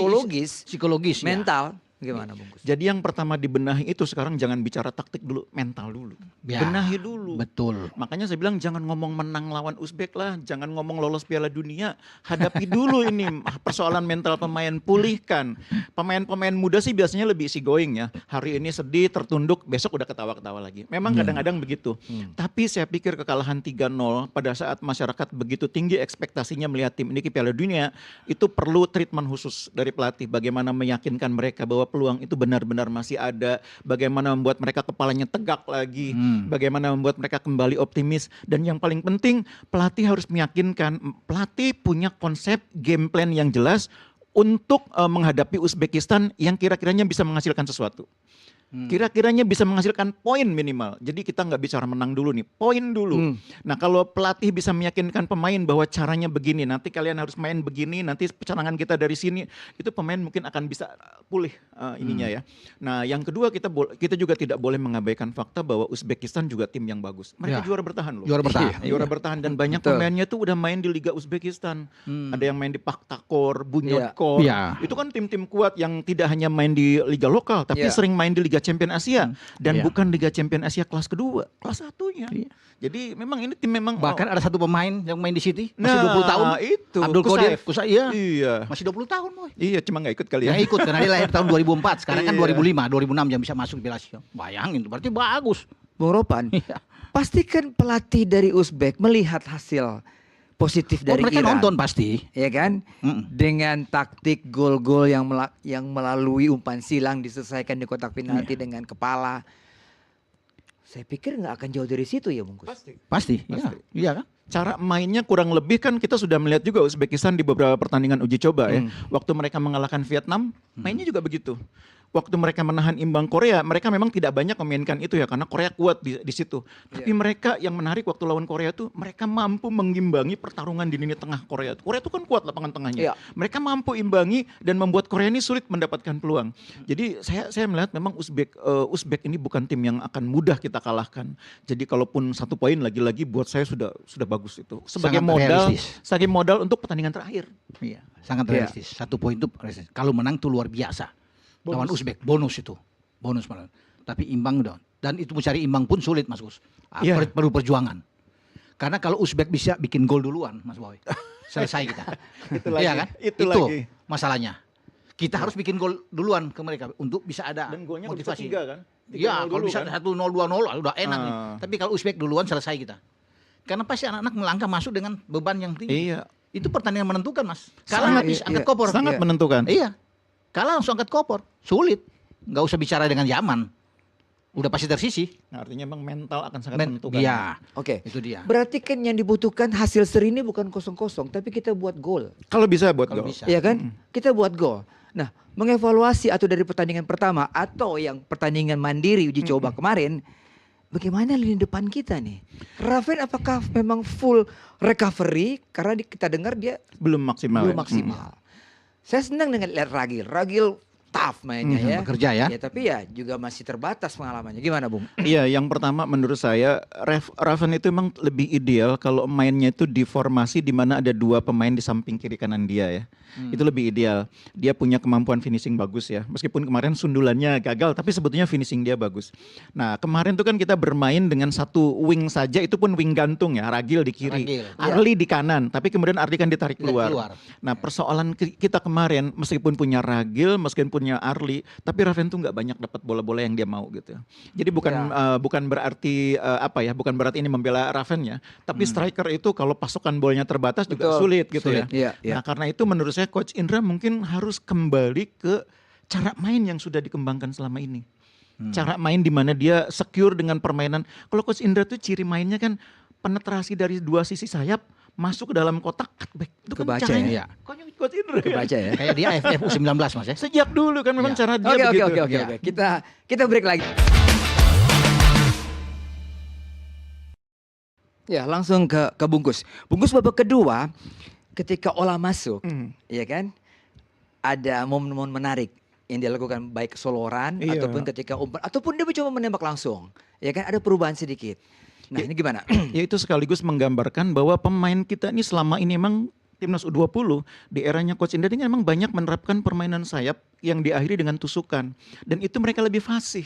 psikologis, ya. mental. Gimana Bungkus? Jadi yang pertama dibenahi itu sekarang jangan bicara taktik dulu, mental dulu. Ya, Benahi dulu. Betul. Makanya saya bilang jangan ngomong menang lawan Uzbek lah, jangan ngomong lolos Piala Dunia. Hadapi dulu ini persoalan mental pemain, pulihkan. Pemain-pemain muda sih biasanya lebih easy going ya. Hari ini sedih, tertunduk, besok udah ketawa-ketawa lagi. Memang kadang-kadang begitu. Tapi saya pikir kekalahan 3-0 pada saat masyarakat begitu tinggi ekspektasinya melihat tim ini ke Piala Dunia, itu perlu treatment khusus dari pelatih. Bagaimana meyakinkan mereka bahwa peluang itu benar-benar masih ada, bagaimana membuat mereka kepalanya tegak lagi, bagaimana membuat mereka kembali optimis, dan yang paling penting pelatih harus meyakinkan, pelatih punya konsep game plan yang jelas untuk menghadapi Uzbekistan yang kira-kiranya bisa menghasilkan sesuatu. Kira-kiranya bisa menghasilkan poin minimal. Jadi kita nggak bicara menang dulu nih, poin dulu. Nah kalau pelatih bisa meyakinkan pemain bahwa caranya begini, nanti kalian harus main begini, nanti serangan kita dari sini, itu pemain mungkin akan bisa pulih ininya ya. Nah yang kedua kita juga tidak boleh mengabaikan fakta bahwa Uzbekistan juga tim yang bagus. Mereka juara bertahan loh. Juara bertahan. Juara bertahan dan banyak pemainnya tuh udah main di Liga Uzbekistan. Ada yang main di Pakhtakor, Bunyodkor. Itu kan tim-tim kuat yang tidak hanya main di liga lokal, tapi sering main di Liga Champion Asia dan bukan Liga Champion Asia kelas kedua, kelas satunya. Jadi memang ini tim memang bahkan ada satu pemain yang main di City masih 20 tahun. Itu Abdul Qadir Kusai, iya. Masih 20 tahun, boy. Iya, cuma nggak ikut kali ya. Yang ikut karena dia lahir tahun 2004, sekarang kan 2005, 2006 yang bisa masuk di Piala Asia. Bayangin tuh, berarti bagus. Bung Ropan, pastikan pelatih dari Uzbek melihat hasil positif dari mereka Iran. nonton pasti. Ya kan? Dengan taktik gol-gol yang melalui umpan silang diselesaikan di kotak penalti dengan kepala. Saya pikir nggak akan jauh dari situ ya Bungkus. Pasti. Iya kan? Cara mainnya kurang lebih kan kita sudah melihat juga Uzbekistan di beberapa pertandingan uji coba ya. Waktu mereka mengalahkan Vietnam, mainnya juga begitu. Waktu mereka menahan imbang Korea, mereka memang tidak banyak memainkan itu ya karena Korea kuat di situ. Tapi mereka yang menarik waktu lawan Korea tuh mereka mampu mengimbangi pertarungan di lini tengah Korea. Korea itu kan kuat lapangan tengahnya. Mereka mampu imbangi dan membuat Korea ini sulit mendapatkan peluang. Jadi saya melihat memang Uzbek ini bukan tim yang akan mudah kita kalahkan. Jadi kalaupun 1 poin lagi-lagi buat saya sudah bagus itu. Sebagai modal untuk pertandingan terakhir. Iya, sangat realistis. 1 poin itu realistis. Kalau menang tuh luar biasa. Lawan Uzbek, bonus itu. Bonus malah. Tapi imbang dong. Dan itu mencari imbang pun sulit Mas Gus. Perlu perjuangan. Karena kalau Uzbek bisa bikin gol duluan Mas Boy, selesai kita. Iya kan? Itu lagi. Masalahnya. Kita harus bikin gol duluan ke mereka untuk bisa ada dan golnya motivasi. Bisa 3 kan? Iya, kalau bisa 1-0, 2-0 udah enak nih. Tapi kalau Uzbek duluan selesai kita. Karena pasti anak-anak melangkah masuk dengan beban yang tinggi. Iya. Itu pertandingan menentukan Mas. Kalah habis angkat kopor. Sangat menentukan. Iya. Kalah langsung angkat kopor, sulit. Nggak usah bicara dengan Yaman. Udah pasti tersisih. Nah, artinya memang mental akan sangat menentukan. Iya. Oke. Itu dia. Berarti kan yang dibutuhkan hasil seri ini bukan 0-0, tapi kita buat gol. Kalau bisa buat gol. Iya kan? Kita buat gol. Nah, mengevaluasi atau dari pertandingan pertama atau yang pertandingan mandiri uji coba kemarin, bagaimana lini depan kita nih? Raven apakah memang full recovery? Karena kita dengar dia belum maksimal. Saya senang dengan lihat Ragil tough mainnya ya. Bekerja ya. Tapi ya juga masih terbatas pengalamannya. Gimana Bung? Iya, yang pertama menurut saya Raven itu memang lebih ideal kalau mainnya itu di formasi di mana ada 2 pemain di samping kiri kanan dia ya. Itu lebih ideal. Dia punya kemampuan finishing bagus ya. Meskipun kemarin sundulannya gagal, tapi sebetulnya finishing dia bagus. Nah kemarin tuh kan kita bermain dengan 1 wing saja, itu pun wing gantung ya. Ragil di kiri, Arli di kanan. Tapi kemudian Arli kan ditarik keluar. Nah persoalan kita kemarin, meskipun punya Ragil, meskipun punya Arli, tapi Raven tuh nggak banyak dapat bola-bola yang dia mau gitu. Jadi bukan berarti bukan berarti ini membela Raven ya. Tapi striker itu kalau pasukan bolanya terbatas juga sulit gitu ya. Nah karena itu menurut saya Coach Indra mungkin harus kembali ke cara main yang sudah dikembangkan selama ini. Cara main di mana dia secure dengan permainan. Kalau Coach Indra tuh ciri mainnya kan penetrasi dari 2 sisi sayap masuk ke dalam kotak cutback. Itu kan kebaca caranya. Coach Indra. Kebaca ya. Kayak dia AFF U19 Mas ya. Sejak dulu kan memang cara dia begitu. Oke. Kita break lagi. Ya, langsung ke Bungkus. Bungkus babak kedua ketika Ola masuk, ya kan? Ada momen-momen menarik yang dia lakukan baik soloran ataupun ketika umpan ataupun dia mencoba menembak langsung. Ya kan ada perubahan sedikit. Nah, ini gimana? Ya itu sekaligus menggambarkan bahwa pemain kita ini selama ini memang Timnas U20 di eranya Coach Indra ini memang banyak menerapkan permainan sayap yang diakhiri dengan tusukan. Dan itu mereka lebih fasih.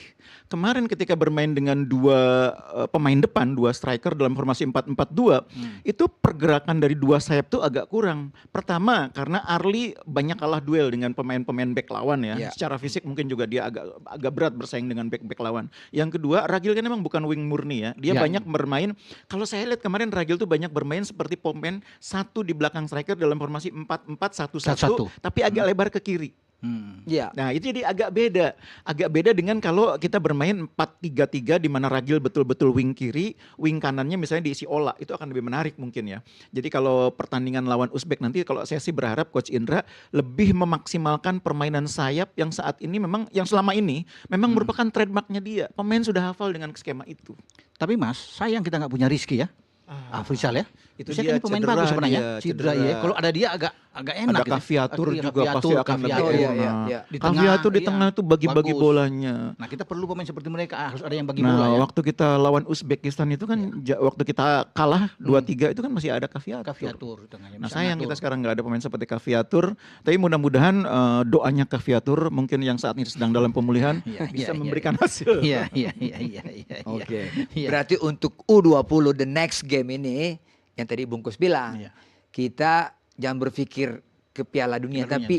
Kemarin ketika bermain dengan 2 pemain depan, 2 striker dalam formasi 4-4-2, itu pergerakan dari 2 sayap itu agak kurang. Pertama karena Arli banyak kalah duel dengan pemain-pemain back lawan ya. Secara fisik mungkin juga dia agak berat bersaing dengan back lawan. Yang kedua, Ragil kan memang bukan wing murni ya. Dia banyak bermain, kalau saya lihat kemarin Ragil tuh banyak bermain seperti pemain 1 di belakang striker dalam formasi 4-4-1-1, tapi agak lebar ke kiri. Iya. Nah, itu jadi agak beda dengan kalau kita bermain 4-3-3 di mana Ragil betul-betul wing kiri, wing kanannya misalnya diisi Ola, itu akan lebih menarik mungkin ya. Jadi kalau pertandingan lawan Uzbek nanti, kalau saya sih berharap Coach Indra lebih memaksimalkan permainan sayap yang saat ini memang, yang selama ini memang merupakan trademarknya dia. Pemain sudah hafal dengan skema itu. Tapi Mas, sayang kita nggak punya Rizky ya. Afrizal ya. Itu Rizky dia kan pemain cedera, bagus sebenarnya. dia Cedera cedera. ya. Kalau ada dia agak enak. Ada gitu. Kaviatur Iya, juga pasti akan lebih Kaviatur. Oh, iya, enak. iya. Di tengah, Kaviatur di iya, tengah itu bagi-bagi bagus. bolanya. Nah, kita perlu pemain seperti mereka, harus ada yang bagi bola Nah, ya. waktu kita lawan Uzbekistan itu kan waktu kita kalah 2-3 itu kan masih ada Kaviatur. Kaviatur di tengahnya. Nah, bisa sayang ngatur. kita sekarang nggak ada pemain seperti Kaviatur, tapi mudah-mudahan doanya Kaviatur mungkin yang saat ini sedang dalam pemulihan Iya, bisa iya, memberikan hasil. Iya. Oke. Iya. Berarti untuk U20 the next game ini yang tadi Bungkus bilang, Iya. kita jangan berpikir ke Piala Dunia, Piala Dunia. tapi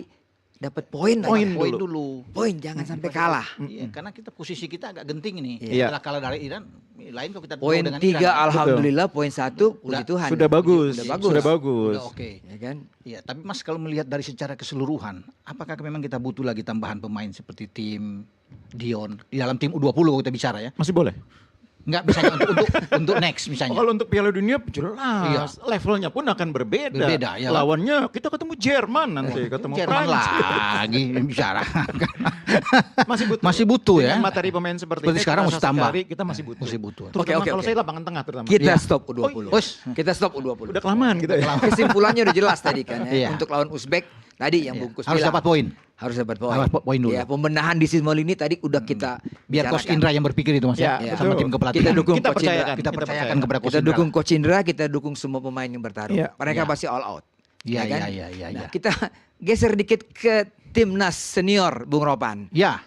dapat poin aja. Poin Poin dulu. dulu. Poin, jangan sampai kalah. Iya, karena kita posisi kita agak genting ini. Iya. Setelah kalah dari Iran, lain kalau kita Poin draw dengan 3 Iran. alhamdulillah, poin 1 puji Tuhan. Sudah bagus, Sudah bagus. sudah bagus. Udah oke. Ya kan? Iya, tapi Mas kalau melihat dari secara keseluruhan, apakah memang kita butuh lagi tambahan pemain seperti tim Dion di dalam tim U20 kalau kita bicara ya? Masih boleh? Enggak misalnya untuk next misalnya. Kalau untuk Piala Dunia jelas levelnya pun akan berbeda. Berbeda, ya. Lawannya kita ketemu Jerman nanti, ketemu Jerman Prancis. lagi bicara. Masih butuh. butuh ya. Dengan materi pemain seperti Seperti ini, sekarang terasa mesti tambah. sekali kita masih butuh. Masih butuh. Terutama Oke, kalau oke. saya lapangan tengah terutama. Kita Iya. stop U20. Wes. Kita stop U20. Udah kelamaan gitu ya. Kesimpulannya udah jelas tadi kan ya. Iya. Untuk lawan Uzbek tadi yang Iya. Bungkus Harus bilang. dapat poin. Harus dapat poin. Harus poin dulu. Ya, pembenahan di Simol ini tadi udah kita Biar Coach bicarakan. Indra yang berpikir itu Mas Ya, ya. betul. Sama tim kepelatihan. Kita dukung Kita Coach Indra. percayakan. Kita percayakan kepada Coach Kita Indra. dukung Coach Indra, kita dukung semua pemain yang bertarung. Iya. Mereka Iya. pasti all out. Iya, Ya kan? iya. Nah, kita geser dikit ke timnas senior Bung Ropan. Ya.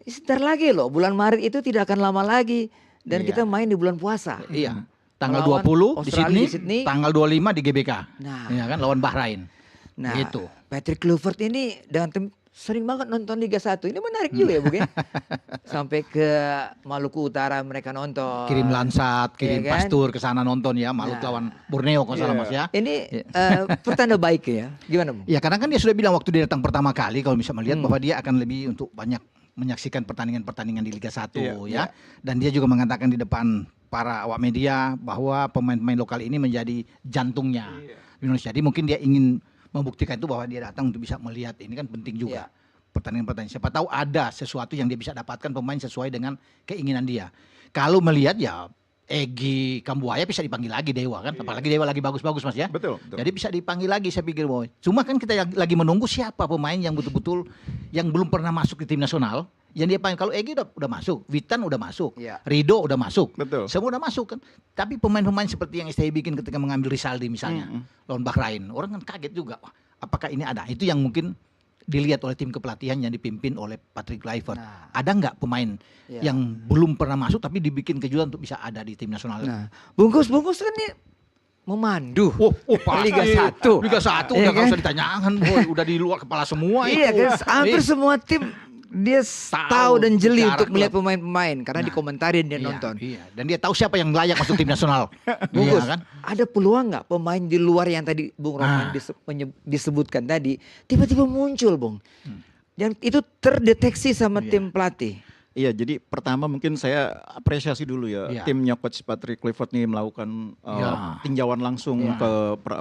Sebentar lagi loh, bulan Maret itu tidak akan lama lagi dan Iya. kita main di bulan puasa. Iya. Tanggal Melawan 20 di Australia Sydney, di Sydney. tanggal 25 di GBK. Nah. Iya kan lawan Bahrain. Nah, Gitu. Patrick Kluivert ini dengan tim sering banget nonton Liga 1. Ini menarik juga ya, Bung ya. Sampai ke Maluku Utara mereka nonton. Kirim Lansat, kirim Iya kan? Pastur ke sana nonton ya, Maluku Nah. lawan Borneo kalau salah Mas ya. Ini pertanda baik ya. Gimana, Bung? Ya karena kan dia sudah bilang waktu dia datang pertama kali kalau bisa melihat bahwa dia akan lebih untuk banyak menyaksikan pertandingan-pertandingan di Liga 1 ya. Dan dia juga mengatakan di depan para awak media bahwa pemain-pemain lokal ini menjadi jantungnya Indonesia. Jadi mungkin dia ingin membuktikan itu bahwa dia datang untuk bisa melihat, ini kan penting juga. Pertandingan-pertandingan siapa tahu ada sesuatu yang dia bisa dapatkan pemain sesuai dengan keinginan dia. Kalau melihat ya Egy Kambuaya bisa dipanggil lagi Dewa kan, apalagi Dewa lagi bagus-bagus Mas ya. Betul. Jadi bisa dipanggil lagi saya pikir boy. Cuma kan kita lagi menunggu siapa pemain yang betul-betul yang belum pernah masuk di tim nasional. Yang dia panggil, kalau Egy udah masuk, Witan udah masuk, Iya. Rido udah masuk, Betul. semua udah masuk kan. Tapi pemain-pemain seperti yang STI bikin ketika mengambil Rizaldi misalnya lawan Bahrain, orang kan kaget juga. Wah, apakah ini ada? Itu yang mungkin dilihat oleh tim kepelatihan yang dipimpin oleh Patrick Kluivert. Nah. Ada nggak pemain Iya. yang belum pernah masuk tapi dibikin kejutan untuk bisa ada di tim nasional? Nah, Bungkus kan ini memandu. Pasti. Liga 1. Liga 1 Iya udah nggak kan? usah ditanyakan, boy. Udah di luar kepala semua Iya itu. kan, hampir Iya. semua tim dia Tahu tahu dan jeli secara untuk melihat klub. pemain-pemain karena Nah, dikomentarin dia Iya, nonton. Iya. Dan dia tahu siapa yang layak masuk tim nasional. Bungkus, Iya kan? ada peluang nggak pemain di luar yang tadi Bung Roman disebutkan tadi tiba-tiba muncul, Bung? Dan itu terdeteksi sama Iya. tim pelatih. Iya, jadi pertama mungkin saya apresiasi dulu ya Iya. timnya Coach Patrick Kluivert nih melakukan Iya. tinjauan langsung Iya. ke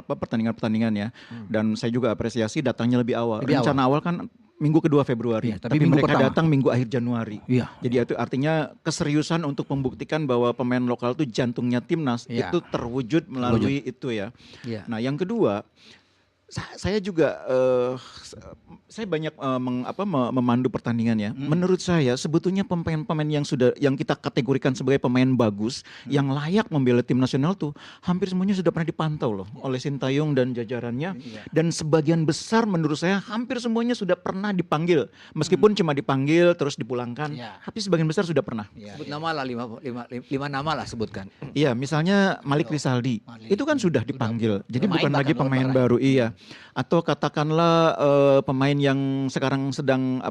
pertandingan-pertandingan ya. Dan saya juga apresiasi datangnya lebih awal. Lebih Rencana awal kan minggu kedua Februari, Iya, tapi tapi minggu mereka pertama. datang minggu akhir Januari. Iya. Jadi itu artinya keseriusan untuk membuktikan bahwa pemain lokal itu jantungnya timnas Iya. itu terwujud melalui itu ya. Iya. Nah, yang kedua, saya juga saya banyak memandu pertandingan ya. Menurut saya sebetulnya pemain-pemain yang kita kategorikan sebagai pemain bagus yang layak membela tim nasional tuh hampir semuanya sudah pernah dipantau loh oleh Sintayong dan jajarannya. Dan sebagian besar menurut saya hampir semuanya sudah pernah dipanggil. Meskipun cuma dipanggil terus dipulangkan, Iya. tapi sebagian besar sudah pernah. Iya, Sebut iya. nama lah lima nama lah sebutkan. Iya, misalnya Malik Rizaldi, Malik. itu kan sudah dipanggil, jadi Pemain bukan lagi bahkan pemain lawan baru, iya. Atau katakanlah pemain yang sekarang sedang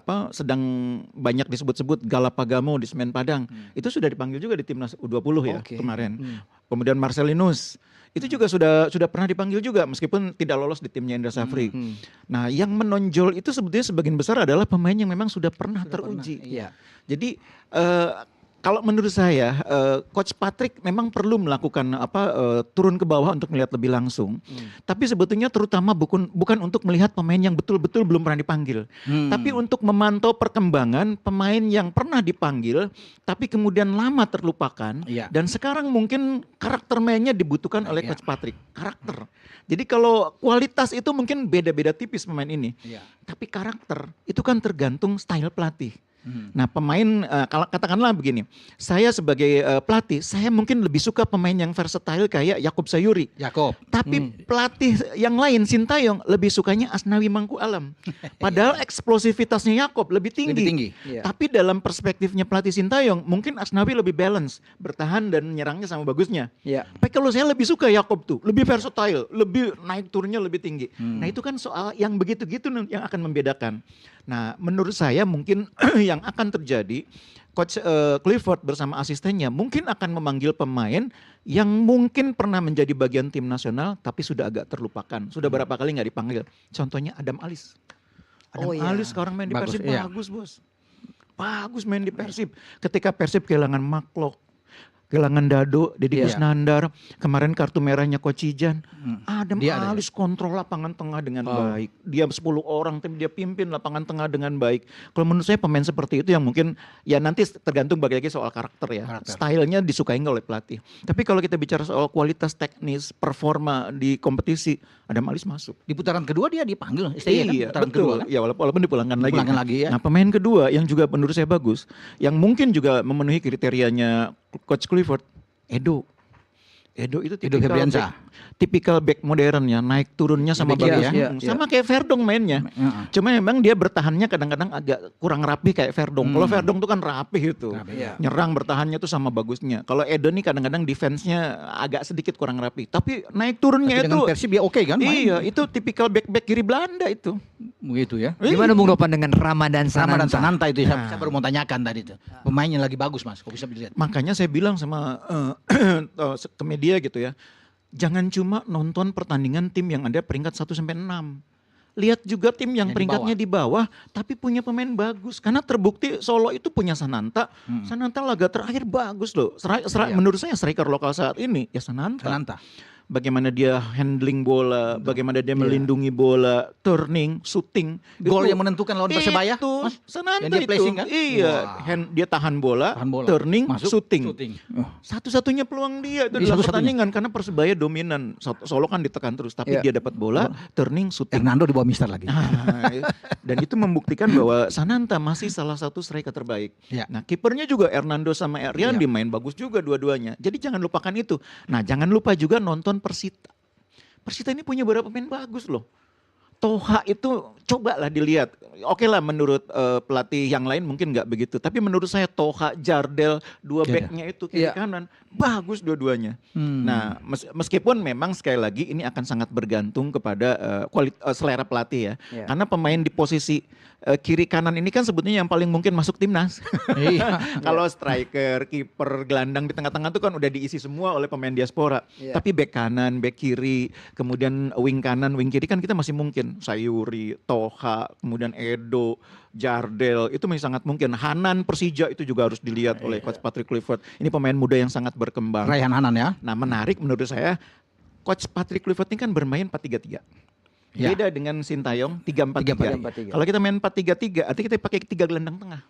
banyak disebut-sebut Galapagamo di Semen Padang, itu sudah dipanggil juga di timnas U20 ya Oke. kemarin. Kemudian Marcelinus Itu juga sudah pernah dipanggil juga meskipun tidak lolos di timnya Indra Safri. Nah, yang menonjol itu sebetulnya sebagian besar adalah pemain yang memang sudah pernah teruji. Iya. Jadi kalau menurut saya Coach Patrick memang perlu melakukan turun ke bawah untuk melihat lebih langsung. Tapi sebetulnya terutama bukan untuk melihat pemain yang betul-betul belum pernah dipanggil, tapi untuk memantau perkembangan pemain yang pernah dipanggil tapi kemudian lama terlupakan dan sekarang mungkin karakter mainnya dibutuhkan oleh Coach Patrick. Karakter. Jadi kalau kualitas itu mungkin beda-beda tipis pemain ini. Tapi karakter itu kan tergantung style pelatih. Nah pemain kalau katakanlah begini, saya sebagai pelatih, saya mungkin lebih suka pemain yang versatile kayak Yakub Sayuri. Tapi pelatih yang lain, Sintayong, lebih sukanya Asnawi Mangku Alam. Padahal eksplosivitasnya Yakub lebih tinggi. Tapi dalam perspektifnya pelatih Sintayong, mungkin Asnawi lebih balance, bertahan dan nyerangnya sama bagusnya. Tapi kalau saya lebih suka Yakub tuh, lebih versatile, lebih naik turunnya lebih tinggi. Nah itu kan soal yang begitu-gitu yang akan membedakan. Nah menurut saya mungkin yang akan terjadi, Coach Clifford bersama asistennya mungkin akan memanggil pemain yang mungkin pernah menjadi bagian tim nasional tapi sudah agak terlupakan. Sudah berapa kali nggak dipanggil. Contohnya Adam Alis. Alis sekarang main di Persib bagus bos. Bagus main di Persib. Ketika Persib kehilangan Maklok, kehilangan Dado, Deddy Kusnandar, kemarin kartu merahnya Coach Ijan. Adam Alis kontrol lapangan tengah dengan baik. Dia 10 orang tapi dia pimpin lapangan tengah dengan baik. Kalau menurut saya pemain seperti itu yang mungkin ya nanti tergantung bagi lagi soal karakter ya. Stylenya disukai nggak oleh pelatih. Tapi kalau kita bicara soal kualitas teknis, performa di kompetisi, Adam Alis masuk. Di putaran kedua dia dipanggil. Iya, kan? Kedua, kan? Ya walaupun dipulangkan lagi. Nah pemain kedua yang juga menurut saya bagus, yang mungkin juga memenuhi kriterianya Coach Clifford, Edo itu tipikal back modern ya, naik turunnya sama bagus. Sama kayak Verdong mainnya. Cuma memang dia bertahannya kadang-kadang agak kurang rapi kayak Verdong. Kalau Verdong tuh kan rapi itu. Nyerang bertahannya tuh sama bagusnya. Kalau Edo nih kadang-kadang defense-nya agak sedikit kurang rapi. Tapi naik turunnya tapi itu. Dengan Persib ya oke kan? Iya, itu tipikal back kiri Belanda itu. Begitu ya. Gimana Bung Ropan dengan Ramadan Sananta itu saya baru mau tanyakan tadi itu. Pemainnya lagi bagus Mas, kok bisa dilihat. Makanya saya bilang sama ke media gitu ya. Jangan cuma nonton pertandingan tim yang ada peringkat 1 sampai 6. Lihat juga tim yang peringkatnya di bawah tapi punya pemain bagus. Karena terbukti Solo itu punya Sananta. Sananta laga terakhir bagus loh. Menurut saya striker lokal saat ini ya Sananta. Bagaimana dia handling bola, bagaimana dia melindungi bola, turning, shooting. Gol yang menentukan lawan Persebaya, Mas? Sananta yang dia placing kan? Iya, dia tahan bola, turning, shooting. Satu-satunya peluang dia itu dalam pertandingan karena Persebaya dominan. Solo kan ditekan terus, tapi dia dapat bola, turning, shooting. Hernando di bawah Mister lagi. Dan itu membuktikan bahwa Sananta masih salah satu striker terbaik. Nah, kipernya juga Hernando sama Ariandi main bagus juga dua-duanya. Jadi jangan lupakan itu. Nah, jangan lupa juga nonton Persita. Persita ini punya beberapa pemain bagus loh. Toha itu cobalah dilihat. Oke lah menurut pelatih yang lain mungkin nggak begitu. Tapi menurut saya Toha, Jardel, dua backnya itu kiri kanan. Bagus dua-duanya. Nah meskipun memang sekali lagi ini akan sangat bergantung kepada selera pelatih ya. Karena pemain di posisi kiri kanan ini kan sebetulnya yang paling mungkin masuk timnas. Kalau striker, kiper, gelandang di tengah-tengah itu kan udah diisi semua oleh pemain diaspora. Tapi back kanan, back kiri, kemudian wing kanan, wing kiri kan kita masih mungkin. Sayuri, Toha, kemudian Edo, Jardel, itu masih sangat mungkin. Hanan Persija itu juga harus dilihat oleh Coach Patrick Clifford. Ini pemain muda yang sangat berkembang. Raihan Hanan ya. Nah menarik menurut saya, Coach Patrick Clifford ini kan bermain 4-3-3. Beda dengan Sintayong 3-4-3. Kalau kita main 4-3-3, artinya kita pakai 3 gelandang tengah.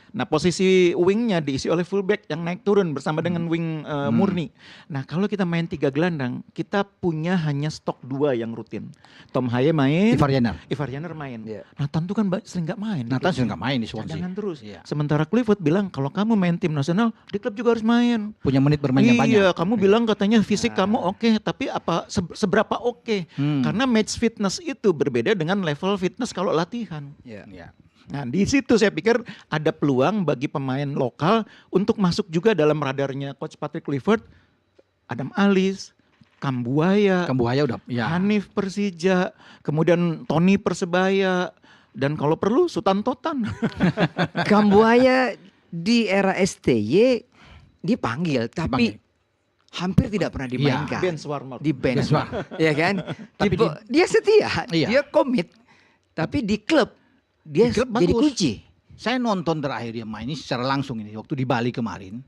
Nah posisi wingnya diisi oleh fullback yang naik turun bersama dengan wing murni. Nah kalau kita main 3 gelandang, kita punya hanya stok 2 yang rutin. Tom Haye main, Ivar Jenner main. Nathan tuh kan sering gak main. Nathan sering gak main di Swansea. Cadangan terus. Sementara Clifford bilang kalau kamu main tim nasional, di klub juga harus main. Punya menit bermainnya banyak. Iya, kamu bilang katanya fisik kamu oke, tapi apa seberapa oke? Karena match fitness itu berbeda dengan level fitness kalau latihan. Nah di situ saya pikir ada peluang bagi pemain lokal untuk masuk juga dalam radarnya Coach Patrick Clifford. Adam Alis, Kambuaya udah. Hanif Persija, kemudian Tony Persebaya, dan kalau perlu Sultan Totan. Kambuaya di era STY dipanggil, tapi hampir tidak pernah dimainkan. Ben Swarmer. Di bench, ya kan? Tapi Dia setia, Iya. dia komit. Tapi di klub dia Di klub jadi bagus. kunci. Saya nonton terakhir dia main ini secara langsung ini waktu di Bali kemarin.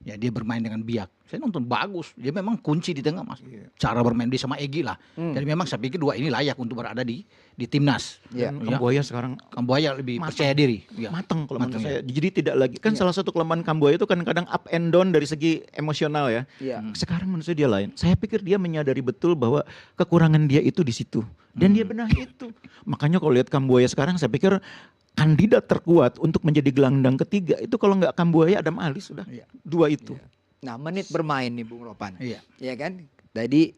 Ya dia bermain dengan biak. Saya nonton bagus. Dia memang kunci di tengah Mas. Cara bermain dia sama Egy lah. Jadi memang saya pikir dua ini layak untuk berada di timnas. Ya. Dan Kambuaya sekarang Kambuaya lebih percaya diri. Ya. matang kalau menurut Matang, saya. Jadi tidak lagi kan salah satu kelemahan Kambuaya itu kadang-kadang up and down dari segi emosional ya. Iya. Sekarang menurut saya dia lain. Saya pikir dia menyadari betul bahwa kekurangan dia itu di situ dan dia benahi itu. Makanya kalau lihat Kambuaya sekarang saya pikir kandidat terkuat untuk menjadi gelandang ketiga itu kalau nggak Kambuaya Adam Ali sudah. Iya. Dua itu. Nah, menit bermain nih Bung Ropan. Iya. Ya kan? Tadi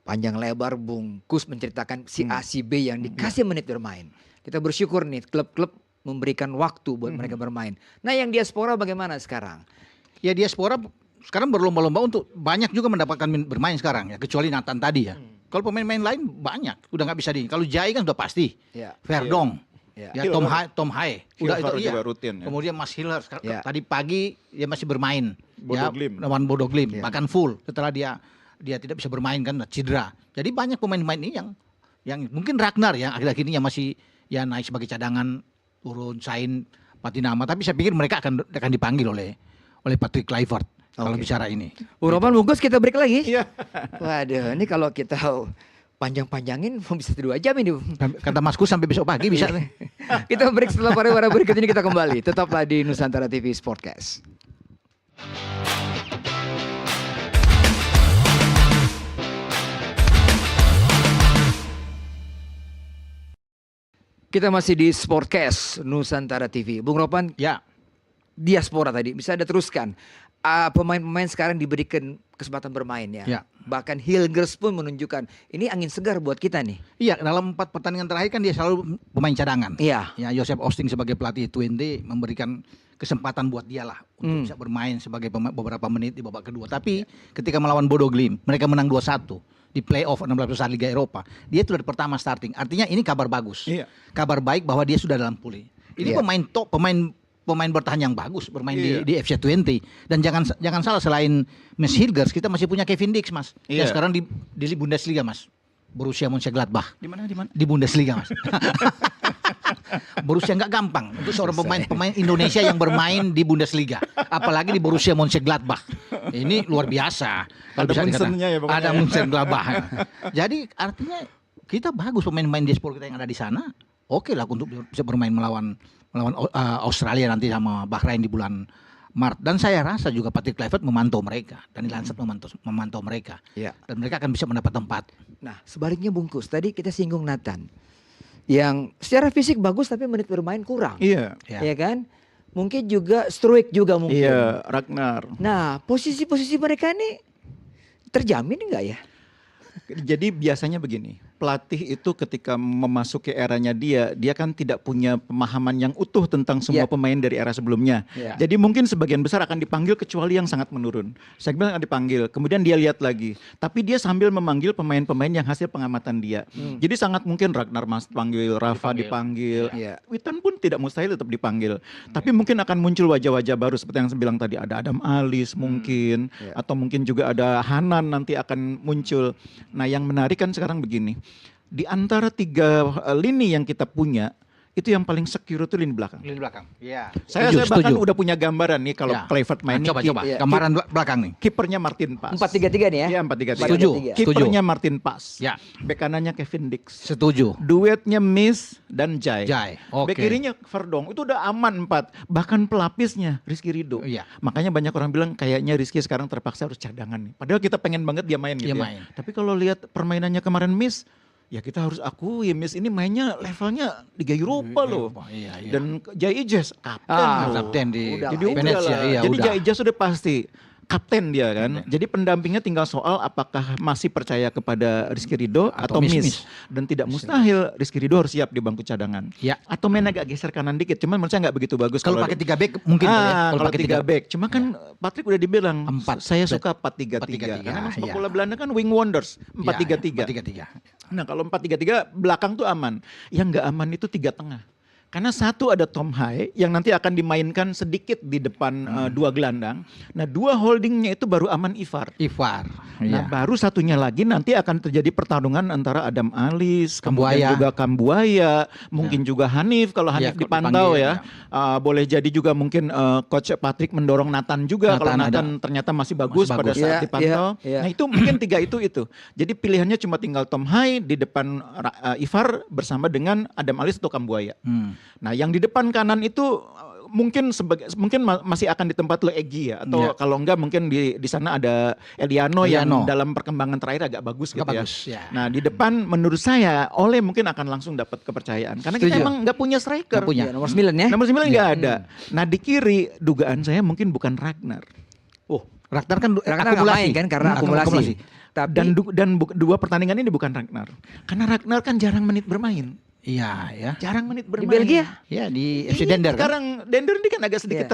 panjang lebar Bung Kus menceritakan si A si B yang dikasih menit bermain. Kita bersyukur nih klub-klub memberikan waktu buat mereka bermain. Nah, yang diaspora bagaimana sekarang? Ya diaspora sekarang berlomba-lomba untuk banyak juga mendapatkan bermain sekarang ya. Kecuali Nathan tadi ya. Kalau pemain-pemain lain banyak. Udah nggak bisa Kalau Jai kan sudah pasti. Ya. Verdong. Ya. Ya, Tom Hai. Udah Hilfer itu juga rutin ya. Kemudian Mas Hiller Ya. tadi pagi dia masih bermain Bodo Glimt. lawan Bodo Glimt, Ya. bahkan full setelah dia tidak bisa bermain kan cedera. Jadi banyak pemain-pemain ini yang mungkin Ragnar yang akhir-akhir ini yang masih ya naik sebagai cadangan turun Sain Patinama, tapi saya pikir mereka akan dipanggil oleh Patrick Kluivert kalau Oke. bicara ini. Bung Ropan bungkus kita break lagi. Iya. Waduh, ini kalau kita panjang-panjangin bisa 2 jam ini. Kata Masku sampai besok pagi bisa. Kita break setelah pariwara berikut ini kita kembali. Tetaplah di Nusantara TV Sportcast. Kita masih di Sportcast Nusantara TV. Bung Ropan, Ya, diaspora tadi bisa Anda teruskan. Pemain-pemain sekarang diberikan kesempatan bermain ya. Ya. Bahkan Hilgers pun menunjukkan ini angin segar buat kita nih. iya dalam 4 pertandingan terakhir kan dia selalu pemain cadangan. Iya. Ya, Joseph Osting sebagai pelatih Twente memberikan kesempatan buat dia lah untuk bisa bermain sebagai beberapa menit di babak kedua. Tapi ketika melawan Bodo Glimt, mereka menang 2-1 di playoff 16 besar Liga Eropa. Dia itu dari pertama starting. Artinya ini kabar bagus. Iya. Kabar baik bahwa dia sudah dalam pulih. Ini Iya. pemain top, pemain bertahan yang bagus bermain Iya. di FC Twente. Dan jangan salah selain Mes Hilgers kita masih punya Kevin Dix, Mas. Dia Iya. sekarang di Bundesliga, Mas. Borussia Mönchengladbach. Di mana? Di Bundesliga, Mas. Borussia nggak gampang untuk seorang pemain Indonesia yang bermain di Bundesliga, apalagi di Borussia Mönchengladbach. Ini luar biasa. Kalau Ada bisa dikatakan. Munchen-nya ya pokoknya. Ada Mönchengladbach. Jadi artinya kita bagus pemain-pemain diaspora kita yang ada di sana. Oke lah untuk bisa bermain melawan Australia nanti sama Bahrain di bulan Maret. Dan saya rasa juga Patrick Kluivert memantau mereka dan Lansat memantau mereka. Iya. Dan mereka akan bisa mendapat tempat. Nah, sebaliknya bungkus. Tadi kita singgung Nathan. Yang secara fisik bagus tapi menit bermain kurang. Iya. Ya. Ya kan? Mungkin juga Struik juga mungkin. Iya, Ragnar. Nah, posisi-posisi mereka ini terjamin enggak ya? Jadi biasanya begini, pelatih itu ketika memasuki eranya dia kan tidak punya pemahaman yang utuh tentang semua Ya. pemain dari era sebelumnya. Ya. Jadi mungkin sebagian besar akan dipanggil kecuali yang sangat menurun. Saya bilang akan dipanggil, kemudian dia lihat lagi. Tapi dia sambil memanggil pemain-pemain yang hasil pengamatan dia. Jadi sangat mungkin Ragnar Mas panggil, Rafa dipanggil. Ya. Witan pun tidak mustahil tetap dipanggil. Tapi mungkin akan muncul wajah-wajah baru seperti yang saya bilang tadi, ada Adam Alis mungkin, Ya. atau mungkin juga ada Hanan nanti akan muncul. Nah, yang menarik kan sekarang begini. Di antara 3 lini yang kita punya, itu yang paling secure itu lini belakang. Lini belakang. Iya. Saya bahkan udah punya gambaran nih kalau Ya. Kluivert main Coba Iya. gambaran belakang nih. kipernya Martin Pas. 4-3-3 nih ya. Iya, 4-3-3. Setuju. Kipernya Martin Pas. Ya. Bek kanannya Kevin Dix. Setuju. Duetnya Miss dan Jai. Jai, oke. Bek kirinya Verdong. Itu udah aman 4. Bahkan pelapisnya Rizky Ridho. Iya. Makanya banyak orang bilang kayaknya Rizky sekarang terpaksa harus cadangan nih. Padahal kita pengen banget dia main gitu Dia ya. main. Tapi kalau lihat permainannya kemarin Miss, ya kita harus akui Miss ini mainnya levelnya Liga Eropa loh. Iya, iya. Dan Jai Ijas kapten loh. Kapten di Udah Jadi lah. Venezia, udahlah. iya, Jadi udah. Jai Ijas sudah pasti kapten dia kan. Jadi pendampingnya tinggal soal apakah masih percaya kepada Rizky Ridho atau Miss. Dan tidak mustahil Rizky Ridho harus siap di bangku cadangan. Ya. Atau main agak geser kanan dikit. Cuman menurut saya nggak begitu bagus. Kalau pakai 3 back mungkin kali ya. Kalau pakai 3 back. Cuma kan Patrick udah dibilang Empat. saya suka 4-3-3. 4-3-3, Karena sepak iya. bola Belanda kan wing wonders 4-3-3. 4-3-3. Nah kalau 4-3-3 belakang tuh aman. Yang nggak aman itu 3 tengah. Karena satu ada Tom Hai yang nanti akan dimainkan sedikit di depan dua gelandang. Nah, dua holdingnya itu baru Aman Ivar. Ivar. Nah, Iya. baru satunya lagi nanti akan terjadi pertarungan antara Adam Alis, kemudian Kambuaya. juga Kambuaya, mungkin juga Hanif kalau Hanif Iya, kalau dipantau dipanggil, ya. Boleh jadi juga mungkin Coach Patrick mendorong Nathan juga kalau Nathan Nathan ternyata masih bagus pada bagus. saat Iya, dipantau. iya, iya. Nah, itu mungkin tiga itu. Jadi pilihannya cuma tinggal Tom Hai di depan Ivar bersama dengan Adam Alis atau Kambuaya. Nah, yang di depan kanan itu mungkin masih akan ditempat oleh Egy ya, atau Iya. kalau enggak mungkin di sana ada Eliano yang dalam perkembangan terakhir agak bagus gitu ya. Bagus, ya. Nah, di depan menurut saya Ole mungkin akan langsung dapat kepercayaan karena kita Setuju. emang nggak punya striker. Nggak punya. Ya, nomor 9 ya. Nomor 9 nggak ada. Nah, di kiri dugaan saya mungkin bukan Ragnar. Oh, Ragnar kan Ragnar nggak main kan karena akumulasi. Tapi Dan dua pertandingan ini bukan Ragnar. Karena Ragnar kan jarang menit bermain. iya ya. Jarang menit di bermain. Belgia Ya di Ini FC Dender kan. Sekarang Dender ini kan agak sedikit